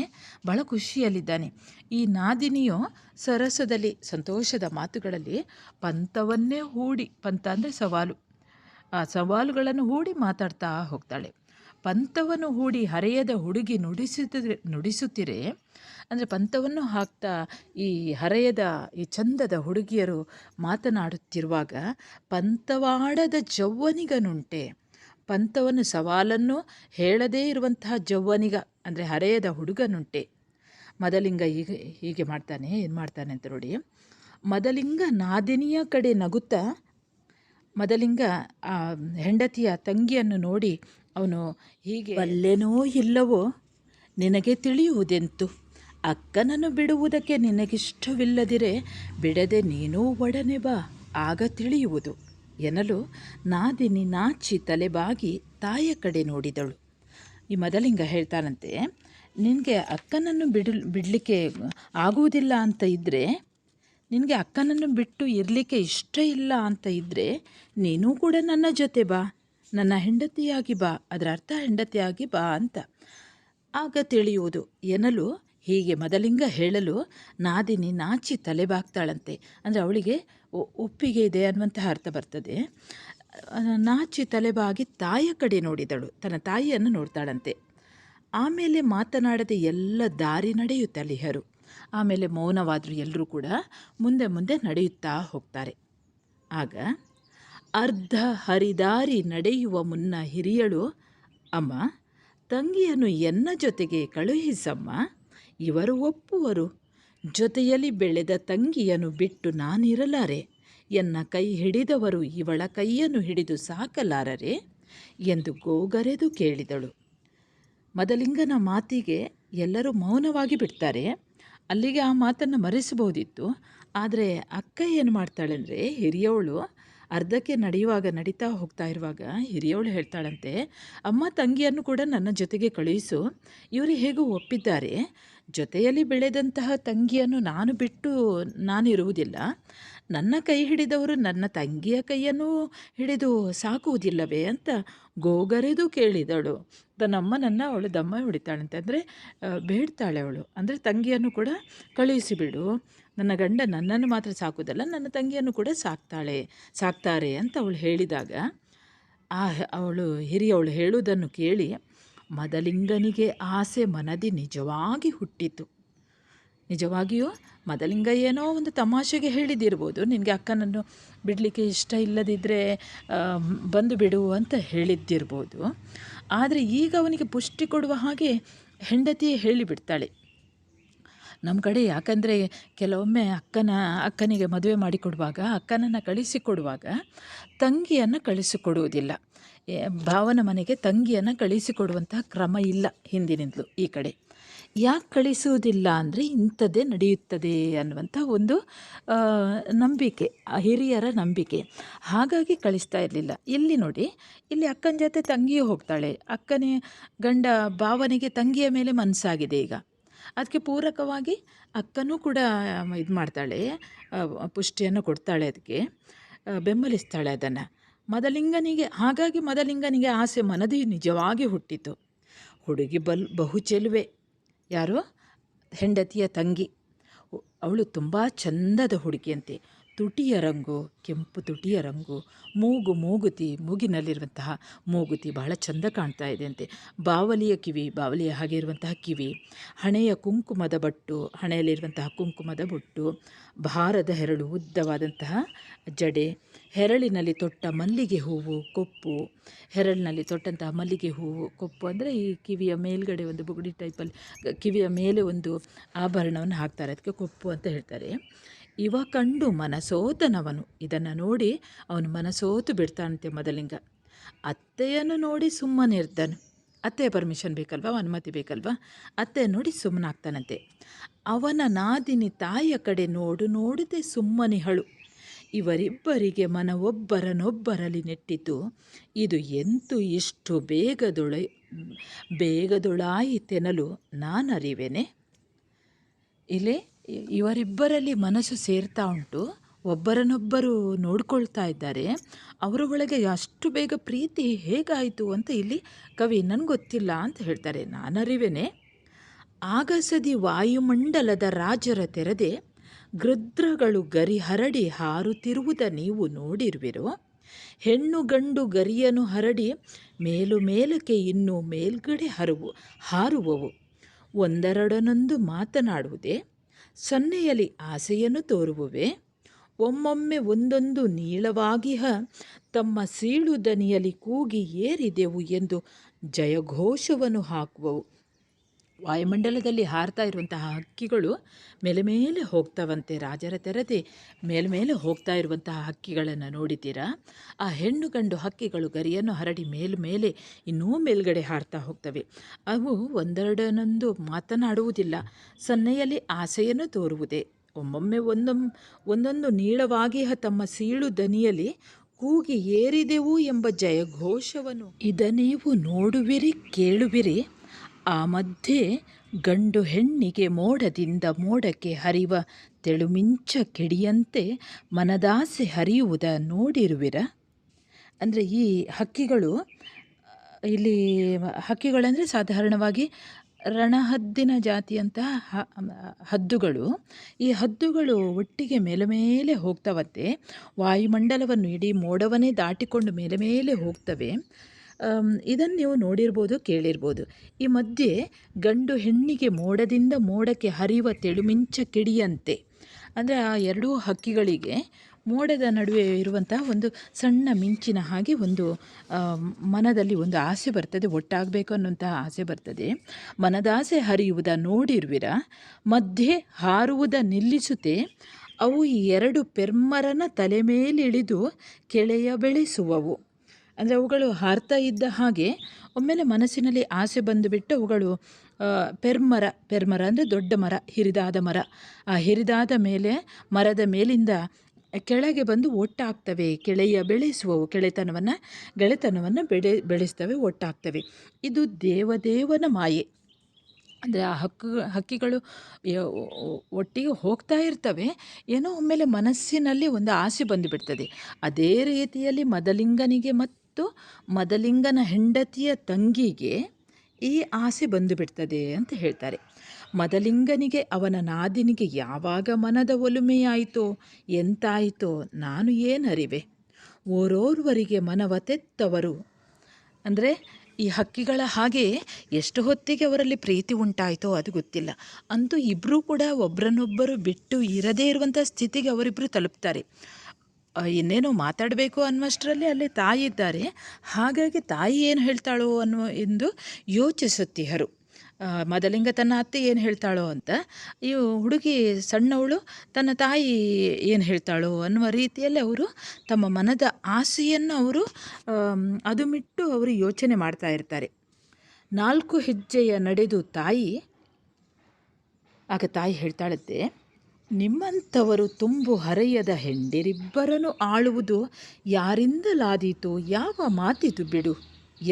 ಭಾಳ ಖುಷಿಯಲ್ಲಿದ್ದಾನೆ. ಈ ನಾದಿನಿಯು ಸರಸದಲ್ಲಿ ಸಂತೋಷದ ಮಾತುಗಳಲ್ಲಿ ಪಂತವನ್ನೇ ಹೂಡಿ, ಪಂತ ಅಂದರೆ ಸವಾಲು, ಆ ಸವಾಲುಗಳನ್ನು ಹೂಡಿ ಮಾತಾಡ್ತಾ ಹೋಗ್ತಾಳೆ. ಪಂತವನ್ನು ಹೂಡಿ ಹರೆಯದ ಹುಡುಗಿ ನುಡಿಸುತ್ತಿರೆ ಅಂದರೆ ಪಂತವನ್ನು ಹಾಕ್ತಾ ಈ ಹರೆಯದ ಈ ಚಂದದ ಹುಡುಗಿಯರು ಮಾತನಾಡುತ್ತಿರುವಾಗ, ಪಂತವಾಡದ ಜವ್ವನಿಗನುಂಟೆ, ಪಂತವನ್ನು ಸವಾಲನ್ನು ಹೇಳದೇ ಇರುವಂತಹ ಜವ್ವನಿಗ ಅಂದರೆ ಹರೆಯದ ಹುಡುಗನುಂಟೆ. ಮದಲಿಂಗ ಹೀಗೆ ಮಾಡ್ತಾನೆ, ಏನು ಮಾಡ್ತಾನೆ ಅಂತ ನೋಡಿ. ಮದಲಿಂಗ ನಾದಿನಿಯ ಕಡೆ ನಗುತ್ತಾ, ಮದಲಿಂಗ ಆ ಹೆಂಡತಿಯ ತಂಗಿಯನ್ನು ನೋಡಿ ಅವನು ಹೀಗೆ, ಬಲ್ಲೆನೋ ಇಲ್ಲವೋ ನಿನಗೆ ತಿಳಿಯುವುದೆಂತು, ಅಕ್ಕನನ್ನು ಬಿಡುವುದಕ್ಕೆ ನಿನಗಿಷ್ಟವಿಲ್ಲದಿರೆ ಬಿಡದೆ ನೀನೂ ಒಡನೆ ಬಾ, ಆಗ ತಿಳಿಯುವುದು ಎನ್ನಲು ನಾದಿನಿ ನಾಚಿ ತಲೆಬಾಗಿ ತಾಯಿಯ ಕಡೆ ನೋಡಿದಳು. ಈ ಮದಲಿಂಗ ಹೇಳ್ತಾನಂತೆ, ನಿನಗೆ ಅಕ್ಕನನ್ನು ಬಿಡಲಿಕ್ಕೆ ಆಗುವುದಿಲ್ಲ ಅಂತ ಇದ್ದರೆ, ನಿನಗೆ ಅಕ್ಕನನ್ನು ಬಿಟ್ಟು ಇರಲಿಕ್ಕೆ ಇಷ್ಟ ಇಲ್ಲ ಅಂತ ಇದ್ದರೆ, ನೀನೂ ಕೂಡ ನನ್ನ ಜೊತೆ ಬಾ, ನನ್ನ ಹೆಂಡತಿಯಾಗಿ ಬಾ, ಅದರ ಅರ್ಥ ಹೆಂಡತಿಯಾಗಿ ಬಾ ಅಂತ, ಆಗ ತಿಳಿಯುವುದು ಎನ್ನಲು ಹೀಗೆ ಮದಲಿಂಗ ಹೇಳಲು ನಾದಿನಿ ನಾಚಿ ತಲೆಬಾಗ್ತಾಳಂತೆ. ಅಂದರೆ ಅವಳಿಗೆ ಒಪ್ಪಿಗೆ ಇದೆ ಅನ್ನುವಂತಹ ಅರ್ಥ ಬರ್ತದೆ. ನಾಚಿ ತಲೆಬಾಗಿ ತಾಯಿಯ ಕಡೆ ನೋಡಿದಳು, ತನ್ನ ತಾಯಿಯನ್ನು ನೋಡ್ತಾಳಂತೆ. ಆಮೇಲೆ ಮಾತನಾಡದೆ ಎಲ್ಲ ದಾರಿ ನಡೆಯುತ್ತಲಿಹರು. ಆಮೇಲೆ ಮೌನವಾದರು, ಎಲ್ಲರೂ ಕೂಡ ಮುಂದೆ ನಡೆಯುತ್ತಾ ಹೋಗ್ತಾರೆ. ಆಗ ಅರ್ಧ ಹರಿದಾರಿ ನಡೆಯುವ ಮುನ್ನ ಹಿರಿಯಳು, ಅಮ್ಮ ತಂಗಿಯನ್ನು ಎನ್ನ ಜೊತೆಗೆ ಕಳುಹಿಸಮ್ಮ, ಇವರು ಒಪ್ಪುವರು, ಜೊತೆಯಲ್ಲಿ ಬೆಳೆದ ತಂಗಿಯನ್ನು ಬಿಟ್ಟು ನಾನಿರಲಾರೆ, ಎನ್ನ ಕೈ ಹಿಡಿದವರು ಇವಳ ಕೈಯನ್ನು ಹಿಡಿದು ಸಾಕಲಾರರೆ ಎಂದು ಗೋಗರೆದು ಕೇಳಿದಳು. ಮದಲಿಂಗನ ಮಾತಿಗೆ ಎಲ್ಲರೂ ಮೌನವಾಗಿ ಬಿಡ್ತಾರೆ. ಅಲ್ಲಿಗೆ ಆ ಮಾತನ್ನು ಮರೆಸಬಹುದಿತ್ತು. ಆದರೆ ಅಕ್ಕ ಏನು ಮಾಡ್ತಾಳೆ ಅಂದರೆ, ಹಿರಿಯವಳು ಅರ್ಧಕ್ಕೆ ನಡೀತಾ ಹೋಗ್ತಾ ಇರುವಾಗ ಹಿರಿಯವಳು ಹೇಳ್ತಾಳಂತೆ, ಅಮ್ಮ ತಂಗಿಯನ್ನು ಕೂಡ ನನ್ನ ಜೊತೆಗೆ ಕಳುಹಿಸು, ಇವರು ಹೇಗೂ ಒಪ್ಪಿದ್ದಾರೆ, ಜೊತೆಯಲ್ಲಿ ಬೆಳೆದಂತಹ ತಂಗಿಯನ್ನು ನಾನು ಬಿಟ್ಟು ನಾನಿರುವುದಿಲ್ಲ, ನನ್ನ ಕೈ ಹಿಡಿದವರು ನನ್ನ ತಂಗಿಯ ಕೈಯನ್ನು ಹಿಡಿದು ಸಾಕುವುದಿಲ್ಲವೇ ಅಂತ ಗೋಗರೆದು ಕೇಳಿದಳು. ತನ್ನಮ್ಮನನ್ನು ಅವಳು ದಮ್ಮ ಹೊಡಿತಾಳಂತೆ, ಅಂದರೆ ಬೇಡ್ತಾಳೆ ಅವಳು. ಅಂದರೆ ತಂಗಿಯನ್ನು ಕೂಡ ಕಳುಹಿಸಿಬಿಡು, ನನ್ನ ಗಂಡ ನನ್ನನ್ನು ಮಾತ್ರ ಸಾಕುವುದಲ್ಲ, ನನ್ನ ತಂಗಿಯನ್ನು ಕೂಡ ಸಾಕ್ತಾರೆ ಅಂತ ಅವಳು ಹೇಳಿದಾಗ, ಅವಳು ಹಿರಿಯವಳು ಹೇಳುವುದನ್ನು ಕೇಳಿ ಮದಲಿಂಗನಿಗೆ ಆಸೆ ಮನದಿ ನಿಜವಾಗಿ ಹುಟ್ಟಿತು. ನಿಜವಾಗಿಯೂ ಮದಲಿಂಗ ಏನೋ ಒಂದು ತಮಾಷೆಗೆ ಹೇಳಿದ್ದಿರ್ಬೋದು, ನಿನಗೆ ಅಕ್ಕನನ್ನು ಬಿಡಲಿಕ್ಕೆ ಇಷ್ಟ ಇಲ್ಲದಿದ್ದರೆ ಬಂದು ಬಿಡು ಅಂತ ಹೇಳಿದ್ದಿರ್ಬೋದು. ಆದರೆ ಈಗ ಅವನಿಗೆ ಪುಷ್ಟಿ ಕೊಡುವ ಹಾಗೆ ಹೆಂಡತಿ ಹೇಳಿಬಿಡ್ತಾಳೆ. ನಮ್ಮ ಕಡೆ ಯಾಕಂದರೆ ಕೆಲವೊಮ್ಮೆ ಅಕ್ಕನಿಗೆ ಮದುವೆ ಮಾಡಿಕೊಡುವಾಗ, ಅಕ್ಕನನ್ನು ಕಳಿಸಿಕೊಡುವಾಗ ತಂಗಿಯನ್ನು ಕಳಿಸಿಕೊಡುವುದಿಲ್ಲ. ಭಾವನ ಮನೆಗೆ ತಂಗಿಯನ್ನು ಕಳಿಸಿಕೊಡುವಂತಹ ಕ್ರಮ ಇಲ್ಲ ಹಿಂದಿನಿಂದಲೂ. ಈ ಕಡೆ ಯಾಕೆ ಕಳಿಸುವುದಿಲ್ಲ ಅಂದರೆ ಇಂಥದ್ದೇ ನಡೆಯುತ್ತದೆ ಅನ್ನುವಂಥ ಒಂದು ನಂಬಿಕೆ, ಹಿರಿಯರ ನಂಬಿಕೆ. ಹಾಗಾಗಿ ಕಳಿಸ್ತಾ ಇರಲಿಲ್ಲ. ಇಲ್ಲಿ ನೋಡಿ, ಇಲ್ಲಿ ಅಕ್ಕನ ಜೊತೆ ತಂಗಿಯೂ ಹೋಗ್ತಾಳೆ. ಅಕ್ಕನೇ ಗಂಡ ಭಾವನಿಗೆ ತಂಗಿಯ ಮೇಲೆ ಮನಸ್ಸಾಗಿದೆ ಈಗ. ಅದಕ್ಕೆ ಪೂರಕವಾಗಿ ಅಕ್ಕನೂ ಕೂಡ ಇದು ಮಾಡ್ತಾಳೆ, ಪುಷ್ಟಿಯನ್ನು ಕೊಡ್ತಾಳೆ, ಅದಕ್ಕೆ ಬೆಂಬಲಿಸ್ತಾಳೆ ಅದನ್ನು ಹಾಗಾಗಿ ಮದಲಿಂಗನಿಗೆ ಆಸೆ ಮನದಿ ನಿಜವಾಗಿ ಹುಟ್ಟಿತು. ಹುಡುಗಿ ಬಹು ಚೆಲುವೆ. ಯಾರು? ಹೆಂಡತಿಯ ತಂಗಿ. ಅವಳು ತುಂಬ ಚಂದದ ಹುಡುಗಿಯಂತೆ. ತುಟಿಯ ರಂಗು, ಕೆಂಪು ತುಟಿಯ ರಂಗು, ಮೂಗಿನಲ್ಲಿರುವಂತಹ ಮೂಗುತಿ ಬಹಳ ಚಂದ ಕಾಣ್ತಾ ಇದೆ ಅಂತೆ. ಬಾವಲಿಯ ಹಾಗೆ ಇರುವಂತಹ ಕಿವಿ, ಹಣೆಯ ಕುಂಕುಮದ ಬಟ್ಟು, ಹಣೆಯಲ್ಲಿರುವಂತಹ ಕುಂಕುಮದ ಬೊಟ್ಟು, ಭಾರದ ಹೆರಳು, ಉದ್ದವಾದಂತಹ ಜಡೆ, ಹೆರಳಿನಲ್ಲಿ ತೊಟ್ಟ ಮಲ್ಲಿಗೆ ಹೂವು ಕೊಪ್ಪು, ಹೆರಳಿನಲ್ಲಿ ತೊಟ್ಟಂತಹ ಮಲ್ಲಿಗೆ ಹೂವು ಕೊಪ್ಪು ಅಂದರೆ ಈ ಕಿವಿಯ ಮೇಲ್ಗಡೆ ಒಂದು ಬುಗುಡಿ ಟೈಪಲ್ಲಿ ಕಿವಿಯ ಮೇಲೆ ಒಂದು ಆಭರಣವನ್ನು ಹಾಕ್ತಾರೆ, ಅದಕ್ಕೆ ಕೊಪ್ಪು ಅಂತ ಹೇಳ್ತಾರೆ. ಇವ ಕಂಡು ಮನಸೋತನವನು. ಇದನ್ನು ನೋಡಿ ಅವನು ಮನಸೋತು ಬಿಡ್ತಾನಂತೆ ಮದಲಿಂಗ. ಅತ್ತೆಯನ್ನು ನೋಡಿ ಸುಮ್ಮನಿರ್ತಾನೆ. ಅತ್ತೆಯ ಪರ್ಮಿಷನ್ ಬೇಕಲ್ವ, ಅನುಮತಿ ಬೇಕಲ್ವ, ಅತ್ತೆ ನೋಡಿ ಸುಮ್ಮನಾಗ್ತಾನಂತೆ. ಅವನ ನಾದಿನಿ ತಾಯಿಯ ಕಡೆ ನೋಡದೆ ಸುಮ್ಮನಿಹಳು. ಇವರಿಬ್ಬರಿಗೆ ಒಬ್ಬರನೊಬ್ಬರಲ್ಲಿ ನೆಟ್ಟಿತು. ಇದು ಎಂತೂ ಇಷ್ಟು ಬೇಗದೊಳಾಯಿತೆನಲು ನಾನರಿವೆನೆ. ಇಲ್ಲಿ ಇವರಿಬ್ಬರಲ್ಲಿ ಮನಸ್ಸು ಸೇರ್ತಾ ಉಂಟು, ಒಬ್ಬರನ್ನೊಬ್ಬರು ನೋಡ್ಕೊಳ್ತಾ ಇದ್ದಾರೆ. ಅವರ ಒಳಗೆ ಅಷ್ಟು ಬೇಗ ಪ್ರೀತಿ ಹೇಗಾಯಿತು ಅಂತ ಇಲ್ಲಿ ಕವಿ ನನಗೊತ್ತಿಲ್ಲ ಅಂತ ಹೇಳ್ತಾರೆ. ನಾನರಿವೆನೆ. ಆಗಸದಿ ವಾಯುಮಂಡಲದ ರಾಜರ ತೆರೆದೆ ಗೃದ್ರಗಳು ಗರಿ ಹರಡಿ ಹಾರುತ್ತಿರುವುದ ನೀವು ನೋಡಿರುವಿರೋ. ಹೆಣ್ಣು ಗಂಡು ಗರಿಯನ್ನು ಹರಡಿ ಮೇಲಕ್ಕೆ ಇನ್ನೂ ಮೇಲ್ಗಡೆ ಹಾರುವವು. ಒಂದೆರಡನೊಂದು ಮಾತನಾಡುವುದೇ, ಸನ್ನೆಯಲ್ಲಿ ಆಸೆಯನ್ನು ತೋರುವುವೆ. ಒಮ್ಮೊಮ್ಮೆ ಒಂದೊಂದು ನೀಳವಾಗಿಹ ತಮ್ಮ ಸೀಳು ದನಿಯಲ್ಲಿ ಕೂಗಿ ಏರಿದೆವು ಎಂದು ಜಯಘೋಷವನ್ನು ಹಾಕುವವು. ವಾಯುಮಂಡಲದಲ್ಲಿ ಹಾರ್ತಾ ಇರುವಂತಹ ಹಕ್ಕಿಗಳು ಮೇಲೆ ಹೋಗ್ತಾವಂತೆ. ರಾಜರ ತೆರದೆ ಮೇಲೆ ಹೋಗ್ತಾ ಇರುವಂತಹ ಹಕ್ಕಿಗಳನ್ನು ನೋಡಿದ್ದೀರಾ? ಆ ಹೆಣ್ಣು ಗಂಡು ಹಕ್ಕಿಗಳು ಗರಿಯನ್ನು ಹರಡಿ ಮೇಲೆ ಇನ್ನೂ ಮೇಲ್ಗಡೆ ಹಾರ್ತಾ ಹೋಗ್ತವೆ. ಅವು ಒಂದೆರಡನೊಂದು ಮಾತನಾಡುವುದಿಲ್ಲ, ಸನ್ನೆಯಲ್ಲಿ ಆಸೆಯನ್ನು ತೋರುವುದೇ. ಒಮ್ಮೊಮ್ಮೆ ಒಂದೊಂದು ನೀಳವಾಗಿ ತಮ್ಮ ಸೀಳು ದನಿಯಲ್ಲಿ ಕೂಗಿ ಏರಿದೆವು ಎಂಬ ಜಯಘೋಷವನ್ನು ನೀವು ನೋಡುವಿರಿ, ಕೇಳುವಿರಿ. ಆ ಮಧ್ಯೆ ಗಂಡು ಹೆಣ್ಣಿಗೆ ಮೋಡದಿಂದ ಮೋಡಕ್ಕೆ ಹರಿವ ತೆಳುಮಿಂಚ ಕೆಡಿಯಂತೆ ಮನದಾಸೆ ಹರಿಯುವುದ ನೋಡಿರುವಿರ. ಅಂದರೆ ಈ ಹಕ್ಕಿಗಳು, ಇಲ್ಲಿ ಹಕ್ಕಿಗಳಂದರೆ ಸಾಧಾರಣವಾಗಿ ರಣಹದ್ದಿನ ಜಾತಿಯಂತಹ ಹದ್ದುಗಳು. ಈ ಹದ್ದುಗಳು ಒಟ್ಟಿಗೆ ಮೇಲೆ ಹೋಗ್ತವಂತೆ. ವಾಯುಮಂಡಲವನ್ನು ಇಡೀ ಮೋಡವನ್ನೇ ದಾಟಿಕೊಂಡು ಮೇಲೆ ಹೋಗ್ತವೆ. ಇದನ್ನು ನೀವು ನೋಡಿರ್ಬೋದು, ಕೇಳಿರ್ಬೋದು. ಈ ಮಧ್ಯೆ ಗಂಡು ಹೆಣ್ಣಿಗೆ ಮೋಡದಿಂದ ಮೋಡಕ್ಕೆ ಹರಿಯುವ ತೆಳುಮಿಂಚ ಕಿಡಿಯಂತೆ, ಅಂದರೆ ಆ ಎರಡೂ ಹಕ್ಕಿಗಳಿಗೆ ಮೋಡದ ನಡುವೆ ಇರುವಂತಹ ಒಂದು ಸಣ್ಣ ಮಿಂಚಿನ ಹಾಗೆ ಒಂದು ಮನದಲ್ಲಿ ಒಂದು ಆಸೆ ಬರ್ತದೆ, ಒಟ್ಟಾಗಬೇಕು ಅನ್ನುವಂತಹ ಆಸೆ ಬರ್ತದೆ. ಮನದಾಸೆ ಹರಿಯುವುದ ನೋಡಿರುವಿರ. ಮಧ್ಯೆ ಹಾರುವುದ ನಿಲ್ಲಿಸುತ್ತೆ. ಅವು ಈ ಎರಡು ಪೆರ್ಮರನ ತಲೆ ಮೇಲಿಳಿದು ಕೆಳೆಯ ಬೆಳೆಸುವವು. ಅಂದರೆ ಅವುಗಳು ಹಾರ್ತಾ ಇದ್ದ ಹಾಗೆ ಒಮ್ಮೆಲೆ ಮನಸ್ಸಿನಲ್ಲಿ ಆಸೆ ಬಂದುಬಿಟ್ಟು ಅವುಗಳು ಪೆರ್ಮರ ಅಂದರೆ ದೊಡ್ಡ ಮರ, ಹಿರಿದಾದ ಮರ. ಆ ಹಿರಿದಾದ ಮೇಲೆ ಮರದ ಮೇಲಿಂದ ಕೆಳಗೆ ಬಂದು ಒಟ್ಟಾಗ್ತವೆ. ಬೆಳೆಸುವವು ಗೆಳೆತನವನ್ನು ಬೆಳೆಸ್ತವೆ, ಒಟ್ಟಾಗ್ತವೆ. ಇದು ದೇವದೇವನ ಮಾಯೆ. ಅಂದರೆ ಆ ಹಕ್ಕಿಗಳು ಒಟ್ಟಿಗೆ ಹೋಗ್ತಾ ಇರ್ತವೆ. ಏನೋ ಒಮ್ಮೆಲೆ ಮನಸ್ಸಿನಲ್ಲಿ ಒಂದು ಆಸೆ ಬಂದುಬಿಡ್ತದೆ. ಅದೇ ರೀತಿಯಲ್ಲಿ ಮದಲಿಂಗನಿಗೆ ಮತ್ತು ಮದಲಿಂಗನ ಹೆಂಡತಿಯ ತಂಗಿಗೆ ಈ ಆಸೆ ಬಂದುಬಿಡ್ತದೆ ಅಂತ ಹೇಳ್ತಾರೆ. ಮದಲಿಂಗನಿಗೆ ಅವನ ನಾದಿನಿಗೆ ಯಾವಾಗ ಮನದ ಒಲುಮೆಯಾಯಿತೋ ಎಂತಾಯಿತೋ ನಾನು ಏನರಿವೆ. ಓರೋರ್ವರಿಗೆ ಮನವ ತೆತ್ತವರು. ಅಂದರೆ ಈ ಹಕ್ಕಿಗಳ ಹಾಗೆ ಎಷ್ಟು ಹೊತ್ತಿಗೆ ಅವರಲ್ಲಿ ಪ್ರೀತಿ ಉಂಟಾಯಿತೋ ಅದು ಗೊತ್ತಿಲ್ಲ. ಅಂತೂ ಇಬ್ಬರೂ ಕೂಡ ಒಬ್ಬರನ್ನೊಬ್ಬರು ಬಿಟ್ಟು ಇರದೇ ಇರುವಂಥ ಸ್ಥಿತಿಗೆ ಅವರಿಬ್ಬರು ತಲುಪ್ತಾರೆ. ಇನ್ನೇನೋ ಮಾತಾಡಬೇಕು ಅನ್ನುವಷ್ಟರಲ್ಲಿ ಅಲ್ಲೇ ತಾಯಿ ಇದ್ದಾರೆ. ಹಾಗಾಗಿ ತಾಯಿ ಏನು ಹೇಳ್ತಾಳೋ ಎಂದು ಯೋಚಿಸುತ್ತೀಹರು. ಮದಲಿಂಗ ತನ್ನ ಅತ್ತೆ ಏನು ಹೇಳ್ತಾಳೋ ಅಂತ, ಈ ಹುಡುಗಿ ಸಣ್ಣವಳು ತನ್ನ ತಾಯಿ ಏನು ಹೇಳ್ತಾಳೋ ಅನ್ನುವ ರೀತಿಯಲ್ಲಿ ಅವರು ತಮ್ಮ ಮನದ ಆಸೆಯನ್ನು ಅದು ಮಿಟ್ಟು ಅವರು ಯೋಚನೆ ಮಾಡ್ತಾ ಇರ್ತಾರೆ. 4 ಹೆಜ್ಜೆಯ ನಡೆದು ಆಗ ತಾಯಿ ಹೇಳ್ತಾಳಂತೆ, ನಿಮ್ಮಂಥವರು ತುಂಬು ಹರೆಯದ ಹೆಂಡಿರಿಬ್ಬರನ್ನು ಆಳುವುದು ಯಾರಿಂದಲಾದೀತು, ಯಾವ ಮಾತಿತು ಬಿಡು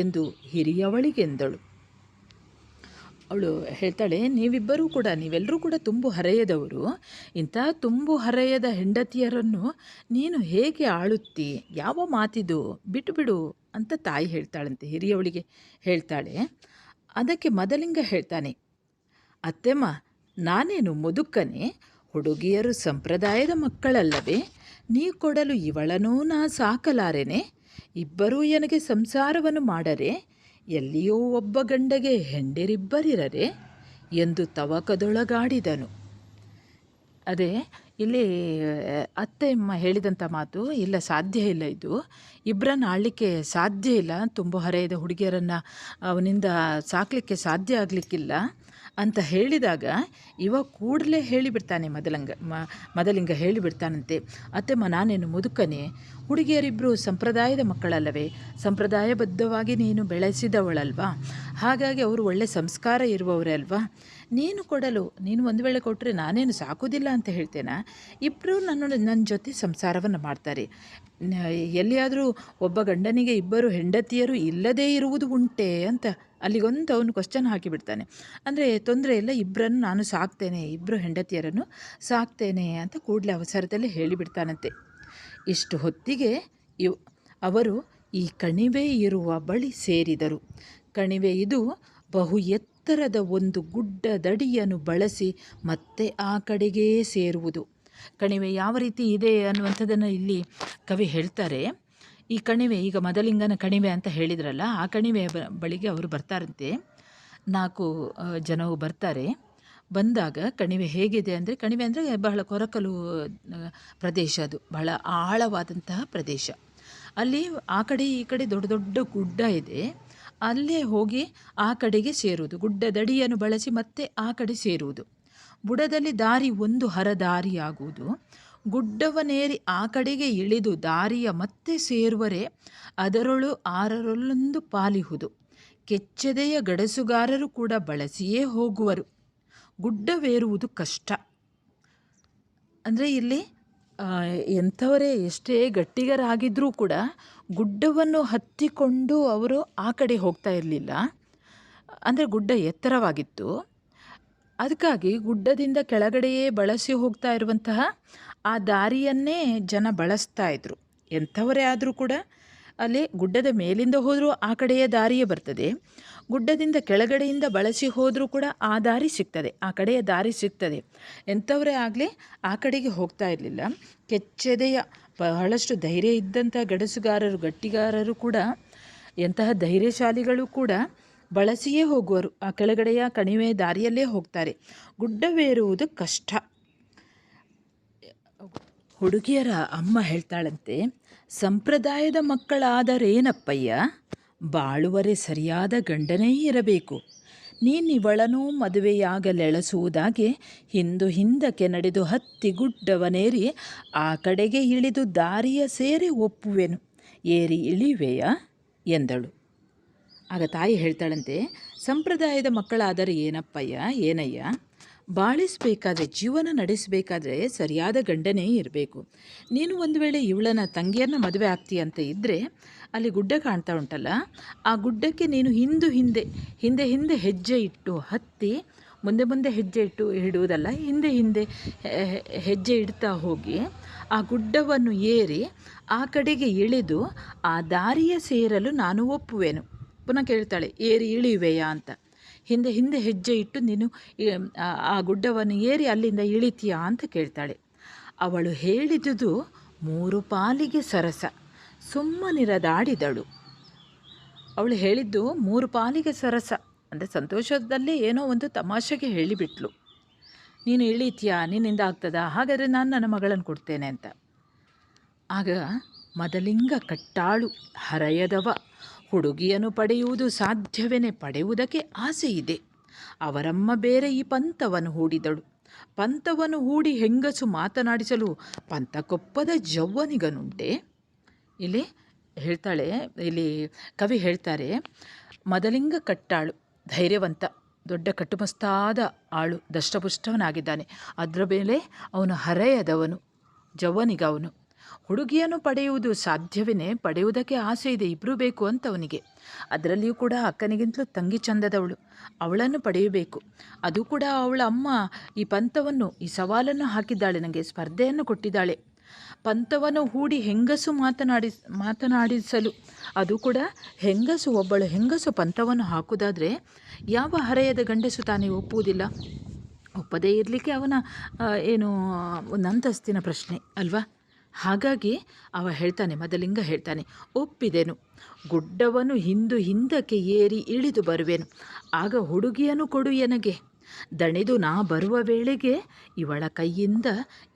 ಎಂದು ಹಿರಿಯವಳಿಗೆಂದಳು. ಅವಳು ಹೇಳ್ತಾಳೆ, ನೀವೆಲ್ಲರೂ ಕೂಡ ತುಂಬು ಹರೆಯದವರು. ಇಂಥ ತುಂಬು ಹರೆಯದ ಹೆಂಡತಿಯರನ್ನು ನೀನು ಹೇಗೆ ಆಳುತ್ತಿ, ಯಾವ ಮಾತಿದು, ಬಿಡು ಅಂತ ತಾಯಿ ಹೇಳ್ತಾಳಂತೆ, ಹಿರಿಯವಳಿಗೆ ಹೇಳ್ತಾಳೆ. ಅದಕ್ಕೆ ಮದಲಿಂಗ ಹೇಳ್ತಾನೆ, ಅತ್ತೆಮ್ಮ, ನಾನೇನು ಮುದುಕನೆ? ಹುಡುಗಿಯರು ಸಂಪ್ರದಾಯದ ಮಕ್ಕಳಲ್ಲವೇ? ನೀ ಕೊಡಲು ಇವಳನೂ ನಾ ಸಾಕಲಾರೆನೆ? ಇಬ್ಬರೂ ನನಗೆ ಸಂಸಾರವನ್ನು ಮಾಡರೆ, ಎಲ್ಲಿಯೋ ಒಬ್ಬ ಗಂಡಗೆ ಹೆಂಡಿರಿಬ್ಬರಿರರೆ ಎಂದು ತವಕದೊಳಗಾಡಿದನು. ಅದೇ ಇಲ್ಲಿ ಅತ್ತೆಮ್ಮ ಹೇಳಿದಂಥ ಮಾತು, ಇಲ್ಲ, ಸಾಧ್ಯ ಇಲ್ಲ, ಇದು ಇಬ್ಬರನ್ನು ಆಳಲಿಕ್ಕೆ ಸಾಧ್ಯ ಇಲ್ಲ, ತುಂಬ ಹರೆಯದ ಹುಡುಗಿಯರನ್ನು ಅವನಿಂದ ಸಾಕಲಿಕ್ಕೆ ಸಾಧ್ಯ ಆಗಲಿಕ್ಕಿಲ್ಲ ಅಂತ ಹೇಳಿದಾಗ ಇವ ಕೂಡಲೇ ಹೇಳಿಬಿಡ್ತಾನೆ ಮದಲಿಂಗ ಹೇಳಿಬಿಡ್ತಾನಂತೆ, ಅತ್ತೆಮ್ಮ, ನಾನೇನು ಮುದುಕನೆ? ಹುಡುಗಿಯರಿಬ್ಬರು ಸಂಪ್ರದಾಯದ ಮಕ್ಕಳಲ್ಲವೇ? ಸಂಪ್ರದಾಯಬದ್ಧವಾಗಿ ನೀನು ಬೆಳೆಸಿದವಳಲ್ವಾ? ಹಾಗಾಗಿ ಅವರು ಒಳ್ಳೆ ಸಂಸ್ಕಾರ ಇರುವವರೇ ಅಲ್ವಾ? ನೀನು ಒಂದು ವೇಳೆ ಕೊಟ್ಟರೆ ನಾನೇನು ಸಾಕೋದಿಲ್ಲ ಅಂತ ಹೇಳ್ತೇನಾ? ಇಬ್ಬರು ನನ್ನ ಜೊತೆ ಸಂಸಾರವನ್ನು ಮಾಡ್ತಾರೆ. ಎಲ್ಲಿಯಾದರೂ ಒಬ್ಬ ಗಂಡನಿಗೆ ಇಬ್ಬರು ಹೆಂಡತಿಯರು ಇಲ್ಲದೇ ಇರುವುದು ಉಂಟೆ ಅಂತ ಅಲ್ಲಿಗೊಂದು ಅವನು ಕ್ವಶನ್ ಹಾಕಿಬಿಡ್ತಾನೆ. ಅಂದರೆ ತೊಂದರೆ ಇಲ್ಲ, ಇಬ್ಬರನ್ನು ನಾನು ಸಾಕ್ತೇನೆ, ಇಬ್ಬರು ಹೆಂಡತಿಯರನ್ನು ಸಾಕ್ತೇನೆ ಅಂತ ಕೂಡಲೇ ಅವಸರದಲ್ಲಿ ಹೇಳಿಬಿಡ್ತಾನಂತೆ. ಇಷ್ಟು ಹೊತ್ತಿಗೆ ಅವರು ಈ ಕಣಿವೆ ಇರುವ ಬಳಿ ಸೇರಿದರು. ಕಣಿವೆ ಇದು ಬಹು ಎತ್ತರದ ಒಂದು ಗುಡ್ಡದಡಿಯನ್ನು ಬಳಸಿ ಮತ್ತೆ ಆ ಕಡೆಗೇ ಸೇರುವುದು. ಕಣಿವೆ ಯಾವ ರೀತಿ ಇದೆ ಅನ್ನುವಂಥದ್ದನ್ನು ಇಲ್ಲಿ ಕವಿ ಹೇಳ್ತಾರೆ. ಈ ಕಣಿವೆ, ಈಗ ಮದಲಿಂಗನ ಕಣಿವೆ ಅಂತ ಹೇಳಿದ್ರಲ್ಲ, ಆ ಕಣಿವೆಯ ಬಳಿಗೆ ಅವರು ಬರ್ತಾರಂತೆ. 4 ಜನವು ಬರ್ತಾರೆ. ಬಂದಾಗ ಕಣಿವೆ ಹೇಗಿದೆ ಅಂದರೆ, ಕಣಿವೆ ಅಂದರೆ ಬಹಳ ಕೊರಕಲು ಪ್ರದೇಶ, ಅದು ಬಹಳ ಆಳವಾದಂತಹ ಪ್ರದೇಶ. ಅಲ್ಲಿ ಆ ಕಡೆ ಈ ಕಡೆ ದೊಡ್ಡ ದೊಡ್ಡ ಗುಡ್ಡ ಇದೆ. ಅಲ್ಲೇ ಹೋಗಿ ಆ ಕಡೆಗೆ ಸೇರುವುದು, ಗುಡ್ಡದಡಿಯನ್ನು ಬಳಸಿ ಮತ್ತೆ ಆ ಕಡೆ ಸೇರುವುದು. ಬುಡದಲ್ಲಿ ದಾರಿ ಒಂದು ಹರದಾರಿಯಾಗುವುದು. ಗುಡ್ಡವನೇರಿ ಆ ಕಡೆಗೆ ಇಳಿದು ದಾರಿಯ ಮತ್ತೆ ಸೇರುವರೆ ಅದರೊಳು 6ರಲ್ಲೊಂದು ಪಾಲಿಹುದು. ಕೆಚ್ಚೆದೆಯ ಗಡಸುಗಾರರು ಕೂಡ ಬಳಸಿಯೇ ಹೋಗುವರು. ಗುಡ್ಡವೇರುವುದು ಕಷ್ಟ. ಅಂದರೆ ಇಲ್ಲಿ ಎಂಥವರೇ ಎಷ್ಟೇ ಗಟ್ಟಿಗರಾಗಿದ್ದರೂ ಕೂಡ ಗುಡ್ಡವನ್ನು ಹತ್ತಿಕೊಂಡು ಅವರು ಆ ಕಡೆ ಹೋಗ್ತಾ ಇರಲಿಲ್ಲ. ಅಂದರೆ ಗುಡ್ಡ ಎತ್ತರವಾಗಿತ್ತು. ಅದಕ್ಕಾಗಿ ಗುಡ್ಡದಿಂದ ಕೆಳಗಡೆಯೇ ಬಳಸಿ ಹೋಗ್ತಾ ಇರುವಂತಹ ಆ ದಾರಿಯನ್ನೇ ಜನ ಬಳಸ್ತಾ ಇದ್ರು. ಎಂಥವರೇ ಆದರೂ ಕೂಡ ಅಲ್ಲಿ ಗುಡ್ಡದ ಮೇಲಿಂದ ಹೋದರೂ ಆ ಕಡೆಯ ದಾರಿಯೇ ಬರ್ತದೆ, ಗುಡ್ಡದಿಂದ ಕೆಳಗಡೆಯಿಂದ ಬಳಸಿ ಹೋದರೂ ಕೂಡ ಆ ದಾರಿ ಸಿಗ್ತದೆ, ಆ ಕಡೆಯ ದಾರಿ ಸಿಗ್ತದೆ. ಎಂಥವರೇ ಆಗಲಿ ಆ ಕಡೆಗೆ ಹೋಗ್ತಾ ಇರಲಿಲ್ಲ. ಕೆಚ್ಚೆದೆಯ ಬಹಳಷ್ಟು ಧೈರ್ಯ ಇದ್ದಂಥ ಗಡಸುಗಾರರು, ಗಟ್ಟಿಗಾರರು ಕೂಡ, ಎಂತಹ ಧೈರ್ಯಶಾಲಿಗಳು ಕೂಡ ಬಳಸಿಯೇ ಹೋಗುವರು. ಆ ಕೆಳಗಡೆಯ ಕಣಿವೆ ದಾರಿಯಲ್ಲೇ ಹೋಗ್ತಾರೆ. ಗುಡ್ಡವೇರುವುದು ಕಷ್ಟ. ಹುಡುಗಿಯರ ಅಮ್ಮ ಹೇಳ್ತಾಳಂತೆ, ಸಂಪ್ರದಾಯದ ಮಕ್ಕಳಾದರೇನಪ್ಪಯ್ಯ, ಬಾಳುವರೆ ಸರಿಯಾದ ಗಂಡನೇ ಇರಬೇಕು. ನೀನಿವಳನೂ ಮದುವೆಯಾಗಲೆಳಸುವುದಾಗೆ ಹಿಂದಕ್ಕೆ ನಡೆದು ಹತ್ತಿ ಗುಡ್ಡವನೇರಿ ಆ ಕಡೆಗೆ ಇಳಿದು ದಾರಿಯ ಸೇರಿ ಒಪ್ಪುವೆನು. ಏರಿ ಇಳಿವೆಯಾ ಎಂದಳು. ಆಗ ತಾಯಿ ಹೇಳ್ತಾಳಂತೆ, ಸಂಪ್ರದಾಯದ ಮಕ್ಕಳಾದರೆ ಏನಪ್ಪಯ್ಯ ಏನಯ್ಯ, ಬಾಳಿಸಬೇಕಾದ್ರೆ ಜೀವನ ನಡೆಸಬೇಕಾದ್ರೆ ಸರಿಯಾದ ಗಂಡನೇ ಇರಬೇಕು. ನೀನು ಒಂದು ವೇಳೆ ಇವಳನ್ನ ತಂಗಿಯನ್ನ ಮದುವೆ ಆಗ್ತೀಯಂತ ಇದ್ದರೆ ಅಲ್ಲಿ ಗುಡ್ಡ ಕಾಣ್ತಾ ಉಂಟಲ್ಲ, ಆ ಗುಡ್ಡಕ್ಕೆ ನೀನು ಹಿಂದೆ ಹೆಜ್ಜೆ ಇಟ್ಟು ಹತ್ತಿ ಮುಂದೆ ಹೆಜ್ಜೆ ಇಡುವುದಲ್ಲ, ಹಿಂದೆ ಹೆಜ್ಜೆ ಇಡ್ತಾ ಹೋಗಿ ಆ ಗುಡ್ಡವನ್ನು ಏರಿ ಆ ಕಡೆಗೆ ಇಳಿದು ಆ ದಾರಿಯ ಸೇರಲು ನಾನು ಒಪ್ಪುವೆನು. ಪುನಃ ಕೇಳ್ತಾಳೆ, ಏರಿ ಇಳಿಯುವೆಯಾ ಅಂತ. ಹಿಂದೆ ಹೆಜ್ಜೆ ಇಟ್ಟು ನೀನು ಆ ಗುಡ್ಡವನ್ನು ಏರಿ ಅಲ್ಲಿಂದ ಇಳಿತೀಯಾ ಅಂತ ಕೇಳ್ತಾಳೆ. ಅವಳು ಹೇಳಿದುದು 3 ಪಾಲಿಗೆ ಸರಸ, ಸುಮ್ಮನಿರದಾಡಿದಳು. ಅವಳು ಹೇಳಿದ್ದು 3 ಪಾಲಿಗೆ ಸರಸ ಅಂದರೆ ಸಂತೋಷದಲ್ಲೇ ಏನೋ ಒಂದು ತಮಾಷೆಗೆ ಹೇಳಿಬಿಟ್ಲು. ನೀನು ಇಳಿತೀಯಾ, ನಿನ್ನಿಂದ ಆಗ್ತದಾ, ಹಾಗಾದರೆ ನಾನು ನನ್ನ ಮಗಳನ್ನು ಕೊಡ್ತೇನೆ ಅಂತ. ಆಗ ಮದಲಿಂಗ ಕಟ್ಟಾಳು ಹರೆಯದವ, ಹುಡುಗಿಯನ್ನು ಪಡೆಯುವುದು ಸಾಧ್ಯವೇನೆ, ಪಡೆಯುವುದಕ್ಕೆ ಆಸೆ ಇದೆ. ಅವರಮ್ಮ ಬೇರೆ ಈ ಪಂಥವನ್ನು ಹೂಡಿದಳು. ಪಂಥವನ್ನು ಹೂಡಿ ಹೆಂಗಸು ಮಾತನಾಡಿಸಲು ಪಂಥಕ್ಕೊಪ್ಪದ ಜವ್ವನಿಗನುಂಟೆ. ಇಲ್ಲಿ ಕವಿ ಹೇಳ್ತಾರೆ, ಮದಲಿಂಗ ಕಟ್ಟಾಳು ಧೈರ್ಯವಂತ, ದೊಡ್ಡ ಕಟ್ಟುಮಸ್ತಾದ ಆಳು, ದಷ್ಟಪುಷ್ಟವನಾಗಿದ್ದಾನೆ. ಅದರ ಮೇಲೆ ಅವನು ಹರೆಯದವನು, ಜವ್ವನಿಗ ಅವನು. ಹುಡುಗಿಯನ್ನು ಪಡೆಯುವುದು ಸಾಧ್ಯವೇನೆ, ಪಡೆಯುವುದಕ್ಕೆ ಆಸೆ ಇದೆ, ಇಬ್ಬರೂ ಬೇಕು ಅಂತ ಅವನಿಗೆ. ಅದರಲ್ಲಿಯೂ ಕೂಡ ಅಕ್ಕನಿಗಿಂತಲೂ ತಂಗಿ ಚಂದದವಳು, ಅವಳನ್ನು ಪಡೆಯಬೇಕು. ಅದು ಕೂಡ ಅವಳ ಅಮ್ಮ ಈ ಪಂಥವನ್ನು, ಈ ಸವಾಲನ್ನು ಹಾಕಿದ್ದಾಳೆ, ನನಗೆ ಸ್ಪರ್ಧೆಯನ್ನು ಕೊಟ್ಟಿದ್ದಾಳೆ. ಪಂಥವನ್ನು ಹೂಡಿ ಹೆಂಗಸು ಮಾತನಾಡಿಸಲು, ಅದು ಕೂಡ ಒಬ್ಬಳು ಹೆಂಗಸು ಪಂಥವನ್ನು ಹಾಕುವುದಾದರೆ ಯಾವ ಹರೆಯದ ಗಂಡಸು ತಾನೇ ಒಪ್ಪುವುದಿಲ್ಲ? ಒಪ್ಪದೇ ಇರಲಿಕ್ಕೆ ಅವನ ಒಂದು ಅಂತಸ್ತಿನ ಪ್ರಶ್ನೆ ಅಲ್ವಾ? ಹಾಗಾಗಿ ಮದಲಿಂಗ ಹೇಳ್ತಾನೆ, ಒಪ್ಪಿದೆನು, ಗುಡ್ಡವನ್ನು ಹಿಂದಕ್ಕೆ ಏರಿ ಇಳಿದು ಬರುವೆನು, ಆಗ ಹುಡುಗಿಯನ್ನು ಕೊಡು ಎನಗೆ. ದಣಿದು ನಾ ಬರುವ ವೇಳೆಗೆ ಇವಳ ಕೈಯಿಂದ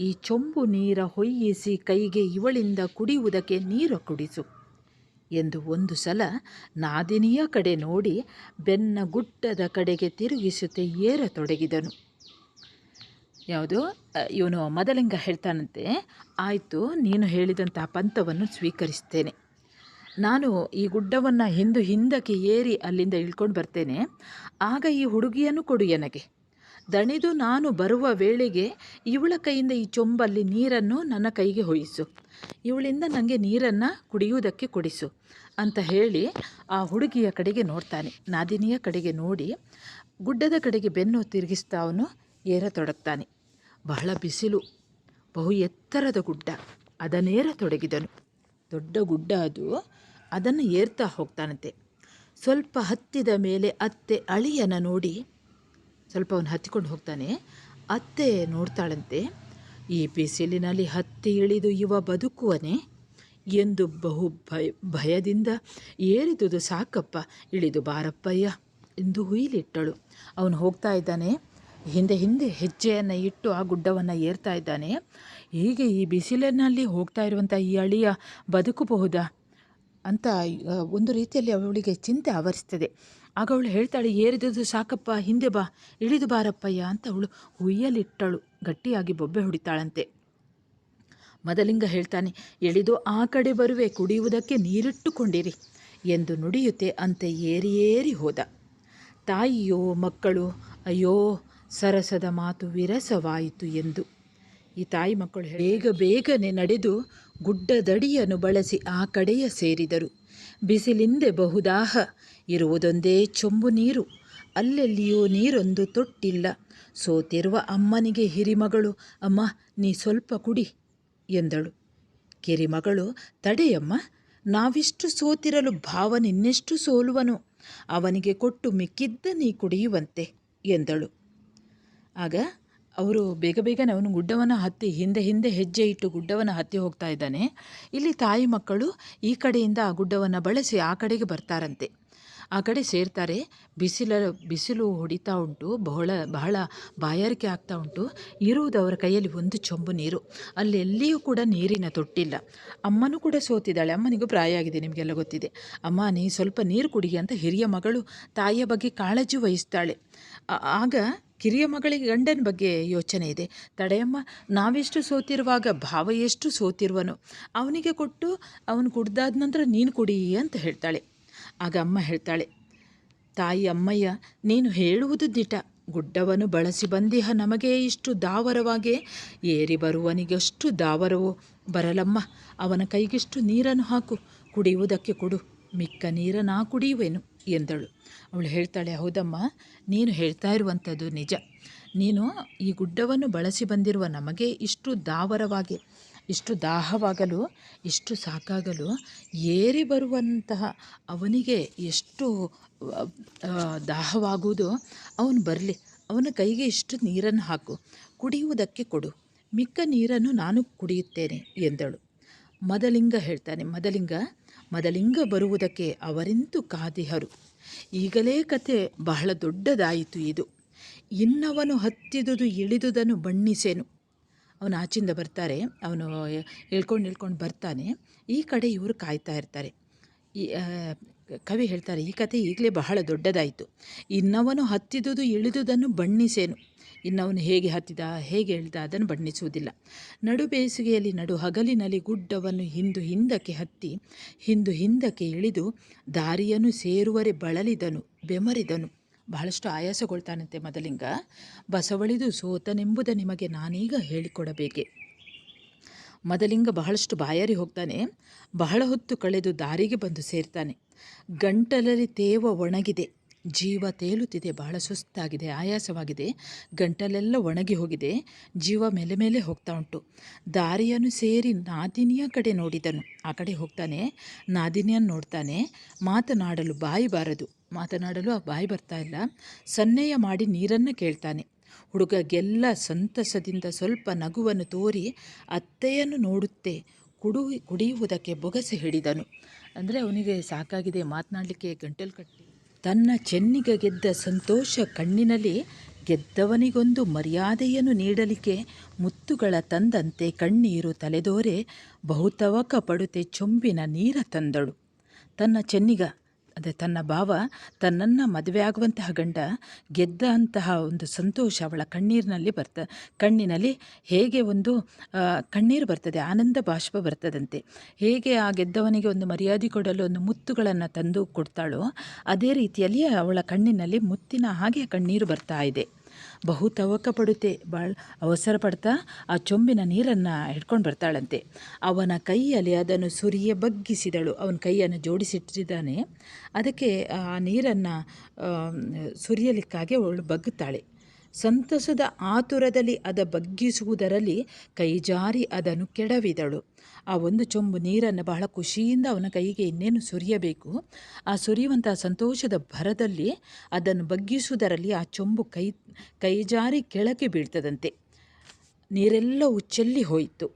ಈ ಚೊಂಬು ನೀರ ಹೊಯ್ಯಿಸಿ ಕೈಗೆ ಇವಳಿಂದ ಕುಡಿಯುವುದಕ್ಕೆ ನೀರು ಕುಡಿಸು ಎಂದು ಒಂದು ಸಲ ನಾದಿನಿಯ ಕಡೆ ನೋಡಿ ಬೆನ್ನ ಗುಡ್ಡದ ಕಡೆಗೆ ತಿರುಗಿಸುತ್ತೆ ಏರತೊಡಗಿದನು. ಇವನು ಮದಲಿಂಗ ಹೇಳ್ತಾನಂತೆ, ಆಯಿತು, ನೀನು ಹೇಳಿದಂತಹ ಪಂಥವನ್ನು ಸ್ವೀಕರಿಸ್ತೇನೆ. ನಾನು ಈ ಗುಡ್ಡವನ್ನು ಹಿಂದಕ್ಕೆ ಏರಿ ಅಲ್ಲಿಂದ ಇಳ್ಕೊಂಡು ಬರ್ತೇನೆ, ಆಗ ಈ ಹುಡುಗಿಯನ್ನು ಕೊಡು ಎನಗೆ. ದಣಿದು ನಾನು ಬರುವ ವೇಳೆಗೆ ಇವಳ ಕೈಯಿಂದ ಈ ಚೊಂಬಲ್ಲಿ ನೀರನ್ನು ನನ್ನ ಕೈಗೆ ಹೊಯ್ಯಿಸು, ಇವಳಿಂದ ನನಗೆ ನೀರನ್ನು ಕುಡಿಯುವುದಕ್ಕೆ ಕೊಡಿಸು ಅಂತ ಹೇಳಿ ಆ ಹುಡುಗಿಯ ಕಡೆಗೆ ನೋಡ್ತಾನೆ. ನಾದಿನಿಯ ಕಡೆಗೆ ನೋಡಿ ಗುಡ್ಡದ ಕಡೆಗೆ ಬೆನ್ನು ತಿರುಗಿಸ್ತಾ ಅವನು ಏರತೊಡಗ್ತಾನೆ. ಬಹಳ ಬಿಸಿಲು, ಬಹು ಎತ್ತರದ ಗುಡ್ಡ, ಅದನ್ನೇರತೊಡಗಿದನು. ದೊಡ್ಡ ಗುಡ್ಡ ಅದು, ಅದನ್ನು ಏರ್ತಾ ಹೋಗ್ತಾನಂತೆ. ಸ್ವಲ್ಪ ಹತ್ತಿದ ಮೇಲೆ ಅತ್ತೆ ಅಳಿಯನ ನೋಡಿ, ಸ್ವಲ್ಪ ಅವನು ಹತ್ತಿಕೊಂಡು ಹೋಗ್ತಾನೆ. ಅತ್ತೆ ನೋಡ್ತಾಳಂತೆ, ಈ ಬಿಸಿಲಿನಲ್ಲಿ ಹತ್ತಿ ಇಳಿದು ಇವ ಬದುಕುವನೇ ಎಂದು ಬಹು ಭಯದಿಂದ, ಏರಿದುದು ಸಾಕಪ್ಪ, ಇಳಿದು ಬಾರಪ್ಪಯ್ಯ ಎಂದು ಹುಯಿಲಿಟ್ಟಳು. ಅವನು ಹೋಗ್ತಾ ಇದ್ದಾನೆ, ಹಿಂದೆ ಹೆಜ್ಜೆಯನ್ನು ಇಟ್ಟು ಆ ಗುಡ್ಡವನ್ನು ಏರ್ತಾ ಇದ್ದಾನೆ. ಹೀಗೆ ಈ ಬಿಸಿಲಿನಲ್ಲಿ ಹೋಗ್ತಾ ಇರುವಂಥ ಈ ಅಳಿಯ ಬದುಕಬಹುದಾ ಅಂತ ಒಂದು ರೀತಿಯಲ್ಲಿ ಅವಳಿಗೆ ಚಿಂತೆ ಆವರಿಸ್ತದೆ. ಆಗ ಅವಳು ಹೇಳ್ತಾಳೆ, ಏರಿದುದು ಸಾಕಪ್ಪ, ಹಿಂದೆ ಬಾ, ಇಳಿದು ಬಾರಪ್ಪಯ್ಯ ಅಂತ ಅವಳು ಹುಯ್ಯಲಿಟ್ಟಳು. ಗಟ್ಟಿಯಾಗಿ ಬೊಬ್ಬೆ ಹೊಡಿತಾಳಂತೆ. ಮದಲಿಂಗ ಹೇಳ್ತಾನೆ, ಇಳಿದು ಆ ಕಡೆ ಬರುವೆ, ಕುಡಿಯುವುದಕ್ಕೆ ನೀರಿಟ್ಟುಕೊಂಡಿರಿ ಎಂದು ನುಡಿಯುತ್ತೆ ಅಂತೆ ಏರಿ ಹೋದ. ತಾಯಿಯೋ ಮಕ್ಕಳು ಅಯ್ಯೋ ಸರಸದ ಮಾತು ವಿರಸವಾಯಿತು ಎಂದು. ಈ ತಾಯಿ ಮಕ್ಕಳು ಬೇಗನೆ ನಡೆದು ಗುಡ್ಡದಡಿಯನ್ನು ಬಳಸಿ ಆ ಕಡೆಯ ಸೇರಿದರು. ಬಿಸಿಲಿಂದೆ ಬಹುದಾಹ, ಇರುವುದೊಂದೇ ಚೊಂಬು ನೀರು, ಅಲ್ಲೆಲ್ಲಿಯೂ ನೀರೊಂದು ತೊಟ್ಟಿಲ್ಲ. ಸೋತಿರುವ ಅಮ್ಮನಿಗೆ ಹಿರಿಮಗಳು, ಅಮ್ಮ ನೀ ಸ್ವಲ್ಪ ಕುಡಿ ಎಂದಳು. ಕಿರಿಮಗಳು, ತಡೆಯಮ್ಮ, ನಾವಿಷ್ಟು ಸೋತಿರಲು ಭಾವನಿನ್ನೆಷ್ಟು ಸೋಲುವನು, ಅವನಿಗೆ ಕೊಟ್ಟು ಮಿಕ್ಕಿದ್ದ ನೀ ಕುಡಿಯುವಂತೆ ಎಂದಳು. ಆಗ ಅವರು ಬೇಗನೆ ಅವನು ಗುಡ್ಡವನ್ನು ಹತ್ತಿ ಹಿಂದೆ ಹೆಜ್ಜೆ ಇಟ್ಟು ಗುಡ್ಡವನ್ನು ಹತ್ತಿ ಹೋಗ್ತಾ ಇದ್ದಾನೆ. ಇಲ್ಲಿ ತಾಯಿ ಮಕ್ಕಳು ಈ ಕಡೆಯಿಂದ ಆ ಗುಡ್ಡವನ್ನು ಬಳಸಿ ಆ ಕಡೆಗೆ ಬರ್ತಾರಂತೆ. ಆ ಕಡೆ ಸೇರ್ತಾರೆ. ಬಿಸಿಲು ಹೊಡಿತಾ ಉಂಟು, ಬಹಳ ಬಾಯಾರಿಕೆ ಆಗ್ತಾ ಉಂಟು. ಇರುವುದವರ ಕೈಯಲ್ಲಿ ಒಂದು ಚೊಂಬು ನೀರು, ಅಲ್ಲೆಲ್ಲಿಯೂ ಕೂಡ ನೀರಿನ ತೊಟ್ಟಿಲ್ಲ. ಅಮ್ಮನೂ ಕೂಡ ಸೋತಿದ್ದಾಳೆ, ಅಮ್ಮನಿಗೂ ಪ್ರಾಯ ಆಗಿದೆ, ನಿಮಗೆಲ್ಲ ಗೊತ್ತಿದೆ. ಅಮ್ಮ ನೀ ಸ್ವಲ್ಪ ನೀರು ಕುಡಿ ಅಂತ ಹಿರಿಯ ಮಗಳು ತಾಯಿಯ ಬಗ್ಗೆ ಕಾಳಜಿ ವಹಿಸ್ತಾಳೆ. ಆಗ ಕಿರಿಯ ಮಗಳಿಗೆ ಗಂಡನ ಬಗ್ಗೆ ಯೋಚನೆ ಇದೆ. ತಡೆಯಮ್ಮ, ನಾವೆಷ್ಟು ಸೋತಿರುವಾಗ ಭಾವ ಎಷ್ಟು ಸೋತಿರುವನು, ಅವನಿಗೆ ಕೊಟ್ಟು ಅವನು ಕುಡ್ದಾದ ನಂತರ ನೀನು ಕುಡಿ ಅಂತ ಹೇಳ್ತಾಳೆ. ಆಗ ಅಮ್ಮ ಹೇಳ್ತಾಳೆ, ತಾಯಿ ಅಮ್ಮಯ್ಯ, ನೀನು ಹೇಳುವುದು ದಿಟ. ಗುಡ್ಡವನ್ನು ಬಳಸಿ ಬಂದಿಹ ನಮಗೆ ಇಷ್ಟು ದಾವರವಾಗೆ, ಏರಿ ಬರುವನಿಗಷ್ಟು ದಾವರವೋ ಬರಲಮ್ಮ. ಅವನ ಕೈಗಿಷ್ಟು ನೀರನ್ನು ಹಾಕು, ಕುಡಿಯುವುದಕ್ಕೆ ಕೊಡು, ಮಿಕ್ಕ ನೀರನ್ನು ಕುಡಿಯುವೆನು ಎಂದಳು. ಅವಳು ಹೇಳ್ತಾಳೆ, ಹೌದಮ್ಮ, ನೀನು ಹೇಳ್ತಾ ಇರುವಂಥದ್ದು ನಿಜ. ನೀನು ಈ ಗುಡ್ಡವನ್ನು ಬಳಸಿ ಬಂದಿರುವ ನಮಗೆ ಇಷ್ಟು ದಾವರವಾಗಿ, ಇಷ್ಟು ದಾಹವಾಗಲು, ಇಷ್ಟು ಸಾಕಾಗಲು ಏರಿ ಬರುವಂತಹ ಅವನಿಗೆ ಎಷ್ಟು ದಾಹವಾಗುವುದೋ ಅವನು ಬರಲಿ, ಅವನ ಕೈಗೆ ಇಷ್ಟು ನೀರನ್ನು ಹಾಕು, ಕುಡಿಯುವುದಕ್ಕೆ ಕೊಡು, ಮಿಕ್ಕ ನೀರನ್ನು ನಾನು ಕುಡಿಯುತ್ತೇನೆ ಎಂದಳು. ಮದಲಿಂಗ ಹೇಳ್ತಾನೆ, ಮದಲಿಂಗ ಬರುವುದಕ್ಕೆ ಅವರೆಂತೂ ಕಾದಿಹರು. ಈಗಲೇ ಕತೆ ಬಹಳ ದೊಡ್ಡದಾಯಿತು ಇದು. ಇನ್ನವನು ಹತ್ತಿದುದು ಇಳಿದುದನ್ನು ಬಣ್ಣಿಸೇನು. ಅವನು ಆಚಿಂದ ಬರ್ತಾರೆ, ಅವನು ಹೇಳ್ಕೊಂಡು ಬರ್ತಾನೆ. ಈ ಕಡೆ ಇವರು ಕಾಯ್ತಾ ಇರ್ತಾರೆ. ಈ ಕವಿ ಹೇಳ್ತಾರೆ, ಈ ಕತೆ ಈಗಲೇ ಬಹಳ ದೊಡ್ಡದಾಯಿತು. ಇನ್ನವನು ಹತ್ತಿದುದು ಇಳಿದುದನ್ನು ಬಣ್ಣಿಸೇನು. ಇನ್ನವನು ಹೇಗೆ ಹತ್ತಿದ, ಹೇಗೆ ಇಳಿದ ಅದನ್ನು ಬಣ್ಣಿಸುವುದಿಲ್ಲ. ನಡು ಬೇಸಿಗೆಯಲ್ಲಿ ನಡು ಹಗಲಿನಲ್ಲಿ ಗುಡ್ಡವನ್ನು ಹಿಂದಕ್ಕೆ ಹತ್ತಿ ಹಿಂದಕ್ಕೆ ಇಳಿದು ದಾರಿಯನ್ನು ಸೇರುವರೆ ಬಳಲಿದನು, ಬೆಮರಿದನು. ಬಹಳಷ್ಟು ಆಯಾಸಗೊಳ್ತಾನಂತೆ ಮದಲಿಂಗ. ಬಸವಳಿದು ಸೋತನೆಂಬುದ ನಿಮಗೆ ನಾನೀಗ ಹೇಳಿಕೊಡಬೇಕೆ. ಮದಲಿಂಗ ಬಹಳಷ್ಟು ಬಾಯಾರಿ ಹೋಗ್ತಾನೆ. ಬಹಳ ಹೊತ್ತು ಕಳೆದು ದಾರಿಗೆ ಬಂದು ಸೇರ್ತಾನೆ. ಗಂಟಲಲ್ಲಿ ತೇವ ಒಣಗಿದೆ, ಜೀವ ತೇಲುತ್ತಿದೆ, ಬಹಳ ಸುಸ್ತಾಗಿದೆ, ಆಯಾಸವಾಗಿದೆ, ಗಂಟಲೆಲ್ಲ ಒಣಗಿ ಹೋಗಿದೆ, ಜೀವ ಮೇಲೆ ಹೋಗ್ತಾ ಉಂಟು. ದಾರಿಯನ್ನು ಸೇರಿ ನಾದಿನಿಯ ಕಡೆ ನೋಡಿದನು. ಆ ಕಡೆ ಹೋಗ್ತಾನೆ, ನಾದಿನಿಯನ್ನು ನೋಡ್ತಾನೆ. ಮಾತನಾಡಲು ಆ ಬಾಯಿ ಬರ್ತಾ ಇಲ್ಲ. ಸನ್ನೆಯ ಮಾಡಿ ನೀರನ್ನು ಕೇಳ್ತಾನೆ. ಹುಡುಗಗೆಲ್ಲ ಸಂತಸದಿಂದ ಸ್ವಲ್ಪ ನಗುವನ್ನು ತೋರಿ ಅತ್ತೆಯನ್ನು ನೋಡುತ್ತೆ ಕುಡಿಯುವುದಕ್ಕೆ ಬೊಗಸೆ ಹಿಡಿದನು. ಅಂದರೆ ಅವನಿಗೆ ಸಾಕಾಗಿದೆ, ಮಾತನಾಡಲಿಕ್ಕೆ ಗಂಟಲು ಕಟ್ಟಿ. ತನ್ನ ಚೆನ್ನಿಗ ಗೆದ್ದ ಸಂತೋಷ ಕಣ್ಣಿನಲ್ಲಿ ಗೆದ್ದವನಿಗೊಂದು ಮರ್ಯಾದೆಯನ್ನು ನೀಡಲಿಕ್ಕೆ ಮುತ್ತುಗಳ ತಂದಂತೆ ಕಣ್ಣೀರು ತಲೆದೋರೆ ಬಹುತವಕ ಪಡುತ್ತೆ ಚೊಂಬಿನ ನೀರ ತಂದಳು. ತನ್ನ ಚೆನ್ನಿಗ, ಅದೇ ತನ್ನ ಭಾವ, ತನ್ನನ್ನು ಮದುವೆ ಆಗುವಂತಹ ಗಂಡ ಗೆದ್ದ ಅಂತಹ ಒಂದು ಸಂತೋಷ ಅವಳ ಕಣ್ಣಿನಲ್ಲಿ ಹೇಗೆ ಒಂದು ಕಣ್ಣೀರು ಬರ್ತದೆ, ಆನಂದ ಬಾಷ್ಪ ಬರ್ತದಂತೆ. ಹೇಗೆ ಆ ಗೆದ್ದವನಿಗೆ ಒಂದು ಮರ್ಯಾದೆ ಕೊಡಲು ಒಂದು ಮುತ್ತುಗಳನ್ನು ತಂದು ಕೊಡ್ತಾಳೋ, ಅದೇ ರೀತಿಯಲ್ಲಿ ಅವಳ ಕಣ್ಣಿನಲ್ಲಿ ಮುತ್ತಿನ ಹಾಗೆ ಕಣ್ಣೀರು ಬರ್ತಾ ಇದೆ. ಬಹು ತವಕ ಪಡುತ್ತೆ, ಭಾಳ ಅವಸರ ಪಡ್ತಾ ಆ ಚೊಂಬಿನ ನೀರನ್ನು ಹಿಡ್ಕೊಂಡು ಬರ್ತಾಳಂತೆ. ಅವನ ಕೈಯಲ್ಲಿ ಅದನ್ನು ಸುರಿಯ ಬಗ್ಗಿಸಿದಳು. ಅವನ ಕೈಯನ್ನು ಜೋಡಿಸಿಟ್ಟಿದ್ದಾನೆ, ಅದಕ್ಕೆ ಆ ನೀರನ್ನು ಸುರಿಯಲಿಕ್ಕಾಗಿ ಅವಳು ಬಗ್ಗುತ್ತಾಳೆ. ಸಂತಸದ ಆತುರದಲ್ಲಿ ಬಗ್ಗಿಸುವುದರಲ್ಲಿ ಕೈಜಾರಿ ಅದನ್ನು ಕೆಡವಿದಳು. ಆ ಒಂದು ಚೊಂಬು ನೀರನ್ನು ಬಹಳ ಖುಷಿಯಿಂದ ಅವನ ಕೈಗೆ ಇನ್ನೇನು ಸುರಿಯಬೇಕು, ಆ ಸುರಿಯುವಂತಹ ಸಂತೋಷದ ಭರದಲ್ಲಿ ಅದನ್ನು ಬಗ್ಗಿಸುವುದರಲ್ಲಿ ಆ ಚೊಂಬು ಕೈಜಾರಿ ಕೆಳಗೆ ಬೀಳ್ತದಂತೆ. ನೀರೆಲ್ಲವೂ ಚೆಲ್ಲಿ ಹೋಯಿತು.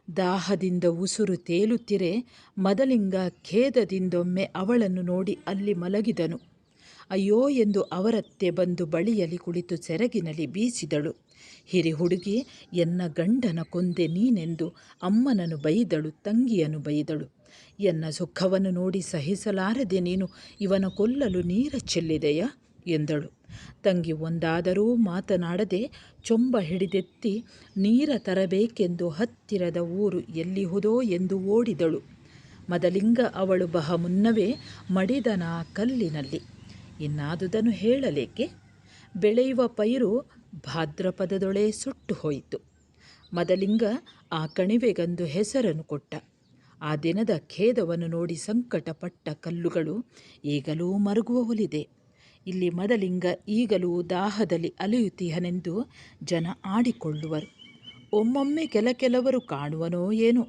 ದಾಹದಿಂದ ಉಸುರು ತೇಲುತ್ತಿರೆ ಮದಲಿಂಗ ಖೇದದಿಂದೊಮ್ಮೆ ಅವಳನ್ನು ನೋಡಿ ಅಲ್ಲಿ ಮಲಗಿದನು. ಅಯ್ಯೋ ಎಂದು ಅವರತ್ತೆ ಬಂದು ಬಳಿಯಲ್ಲಿ ಕುಳಿತು ಸೆರಗಿನಲ್ಲಿ ಬೀಸಿದಳು. ಹಿರಿ ಹುಡುಗಿ, ಎನ್ನ ಗಂಡನ ಕೊಂದೆ ನೀನೆಂದು ಅಮ್ಮನನ್ನು ಬೈದಳು, ತಂಗಿಯನ್ನು ಬೈದಳು. ಎನ್ನ ಸುಖವನ್ನು ನೋಡಿ ಸಹಿಸಲಾರದೆ ನೀನು ಇವನ ಕೊಲ್ಲಲು ನೀರ ಚೆಲ್ಲಿದೆಯಾ ಎಂದಳು. ತಂಗಿ ಒಂದಾದರೂ ಮಾತನಾಡದೆ ಚೊಂಬ ಹಿಡಿದೆತ್ತಿ ನೀರ ತರಬೇಕೆಂದು ಹತ್ತಿರದ ಊರು ಎಲ್ಲಿಹುದೋ ಎಂದು ಓಡಿದಳು. ಮದಲಿಂಗ ಅವಳು ಬಹ ಮುನ್ನವೇ ಮಡಿದನ ಕಲ್ಲಿನಲ್ಲಿ. ಇನ್ನಾದುದನ್ನು ಹೇಳಲೇಕೆ? ಬೆಳೆಯುವ ಪೈರು ಭಾದ್ರಪದದೊಳೆ ಸುಟ್ಟು ಹೋಯಿತು. ಮದಲಿಂಗ ಆ ಕಣಿವೆಗಂದು ಹೆಸರನ್ನು ಕೊಟ್ಟ. ಆ ದಿನದ ಖೇದವನ್ನು ನೋಡಿ ಸಂಕಟಪಟ್ಟ ಕಲ್ಲುಗಳು ಈಗಲೂ ಮರುಗುವ ಒಲಿದೆ. ಇಲ್ಲಿ ಮದಲಿಂಗ ಈಗಲೂ ದಾಹದಲ್ಲಿ ಅಲೆಯುತ್ತೀಹನೆಂದು ಜನ ಆಡಿಕೊಳ್ಳುವರು. ಒಮ್ಮೊಮ್ಮೆ ಕೆಲವರು ಕಾಣುವನೋ ಏನೋ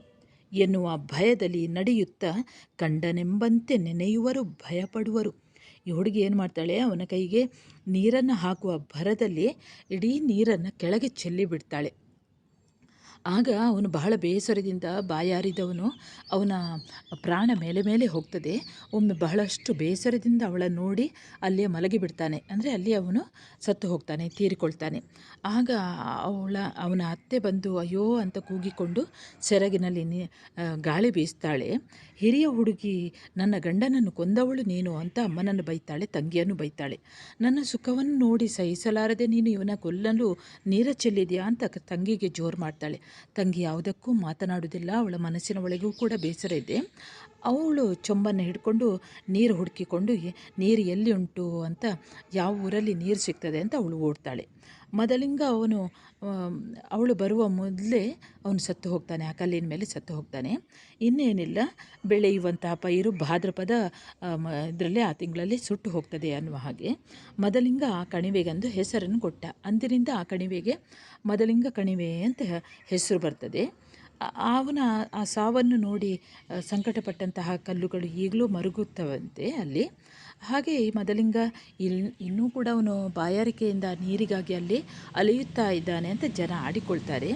ಎನ್ನುವ ಭಯದಲ್ಲಿ ನಡೆಯುತ್ತಾ ಕಂಡನೆಂಬಂತೆ ನೆನೆಯುವರು, ಭಯಪಡುವರು. ಈ ಹುಡುಗಿ ಏನು ಮಾಡ್ತಾಳೆ, ಅವನ ಕೈಗೆ ನೀರನ್ನು ಹಾಕುವ ಭರದಲ್ಲಿ ಇಡೀ ನೀರನ್ನು ಕೆಳಗೆ ಚೆಲ್ಲಿಬಿಡ್ತಾಳೆ. ಆಗ ಅವನು ಬಹಳ ಬೇಸರದಿಂದ ಬಾಯಾರಿದವನು, ಅವನ ಪ್ರಾಣ ಮೇಲೆ ಹೋಗ್ತದೆ. ಒಮ್ಮೆ ಬಹಳಷ್ಟು ಬೇಸರದಿಂದ ಅವಳನ್ನು ನೋಡಿ ಅಲ್ಲಿಯೇ ಮಲಗಿಬಿಡ್ತಾನೆ. ಅಂದರೆ ಅಲ್ಲಿ ಅವನು ಸತ್ತು ಹೋಗ್ತಾನೆ, ತೀರಿಕೊಳ್ತಾನೆ. ಆಗ ಅವನ ಅತ್ತೆ ಬಂದು ಅಯ್ಯೋ ಅಂತ ಕೂಗಿಕೊಂಡು ಸೆರಗಿನಲ್ಲಿ ಗಾಳಿ ಬೀಸ್ತಾಳೆ. ಹಿರಿಯ ಹುಡುಗಿ, ನನ್ನ ಗಂಡನನ್ನು ಕೊಂದವಳು ನೀನು ಅಂತ ಅಮ್ಮನನ್ನು ಬೈತಾಳೆ, ತಂಗಿಯನ್ನು ಬೈತಾಳೆ. ನನ್ನ ಸುಖವನ್ನು ನೋಡಿ ಸಹಿಸಲಾರದೆ ನೀನು ಇವನ ಕೊಲ್ಲಲು ನೀರ ಚೆಲ್ಲಿದೆಯಾ ಅಂತ ತಂಗಿಗೆ ಜೋರು ಮಾಡ್ತಾಳೆ. ತಂಗಿ ಯಾವುದಕ್ಕೂ ಮಾತನಾಡುವುದಿಲ್ಲ. ಅವಳ ಮನಸ್ಸಿನ ಒಳಗೂ ಕೂಡ ಬೇಸರ ಇದೆ. ಅವಳು ಚೊಂಬನ್ನು ಹಿಡ್ಕೊಂಡು ನೀರು ಹುಡುಕಿಕೊಂಡು ನೀರು ಎಲ್ಲಿ ಉಂಟು ಅಂತ, ಯಾವ ಊರಲ್ಲಿ ನೀರು ಸಿಗ್ತದೆ ಅಂತ ಅವಳು ಓಡ್ತಾಳೆ. ಮದಲಿಂಗ ಅವಳು ಬರುವ ಮೊದಲೇ ಅವನು ಸತ್ತು ಹೋಗ್ತಾನೆ, ಆ ಕಲ್ಲಿನ ಮೇಲೆ ಸತ್ತು ಹೋಗ್ತಾನೆ. ಇನ್ನೇನಿಲ್ಲ, ಬೆಳೆಯುವಂತಹ ಪೈರು ಭಾದ್ರಪದ ಇದರಲ್ಲಿ ಆ ತಿಂಗಳಲ್ಲಿ ಸುಟ್ಟು ಹೋಗ್ತದೆ ಅನ್ನುವ ಹಾಗೆ ಮದಲಿಂಗ ಆ ಕಣಿವೆಗೊಂದು ಹೆಸರನ್ನು ಕೊಟ್ಟ. ಅಂದಿನಿಂದ ಆ ಕಣಿವೆಗೆ ಮದಲಿಂಗ ಕಣಿವೆ ಅಂತ ಹೆಸರು ಬರ್ತದೆ. ಅವನ ಆ ಸಾವನ್ನು ನೋಡಿ ಸಂಕಟಪಟ್ಟಂತಹ ಕಲ್ಲುಗಳು ಈಗಲೂ ಮರುಗುತ್ತವಂತೆ ಅಲ್ಲಿ. ಹಾಗೆ ಈ ಮದಲಿಂಗ ಇನ್ನೂ ಕೂಡ ಅವನು ಬಾಯಾರಿಕೆಯಿಂದ ನೀರಿಗಾಗಿ ಅಲ್ಲಿ ಅಲೆಯುತ್ತಾ ಇದ್ದಾನೆ ಅಂತ ಜನ ಆಡಿಕೊಳ್ತಾರೆ.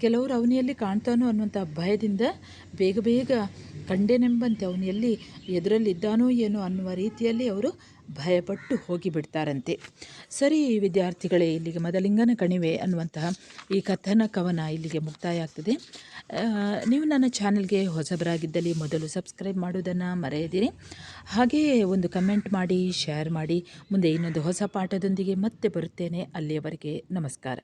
ಕೆಲವರು ಅವನಿಯಲ್ಲಿ ಕಾಣ್ತಾನೋ ಅನ್ನುವಂಥ ಭಯದಿಂದ ಬೇಗ ಬೇಗ ಕಂಡೆನೆಂಬಂತೆ ಅವನು ಎಲ್ಲಿ ಎದುರಲ್ಲಿದ್ದಾನೋ ಏನೋ ಅನ್ನುವ ರೀತಿಯಲ್ಲಿ ಅವರು ಭಯಪಟ್ಟು ಹೋಗಿಬಿಡ್ತಾರಂತೆ. ಸರಿ ವಿದ್ಯಾರ್ಥಿಗಳೇ, ಇಲ್ಲಿಗೆ ಮದಲಿಂಗನ ಕಣಿವೆ ಅನ್ನುವಂತಹ ಈ ಕಥನ ಕವನ ಇಲ್ಲಿಗೆ ಮುಕ್ತಾಯ ಆಗ್ತದೆ. ನೀವು ನನ್ನ ಚಾನಲ್ಗೆ ಹೊಸಬರಾಗಿದ್ದಲ್ಲಿ ಮೊದಲು ಸಬ್ಸ್ಕ್ರೈಬ್ ಮಾಡೋದನ್ನು ಮರೆಯದಿರಿ. ಹಾಗೆಯೇ ಒಂದು ಕಮೆಂಟ್ ಮಾಡಿ, ಶೇರ್ ಮಾಡಿ. ಮುಂದೆ ಇನ್ನೊಂದು ಹೊಸ ಪಾಠದೊಂದಿಗೆ ಮತ್ತೆ ಬರುತ್ತೇನೆ. ಅಲ್ಲಿಯವರೆಗೆ ನಮಸ್ಕಾರ.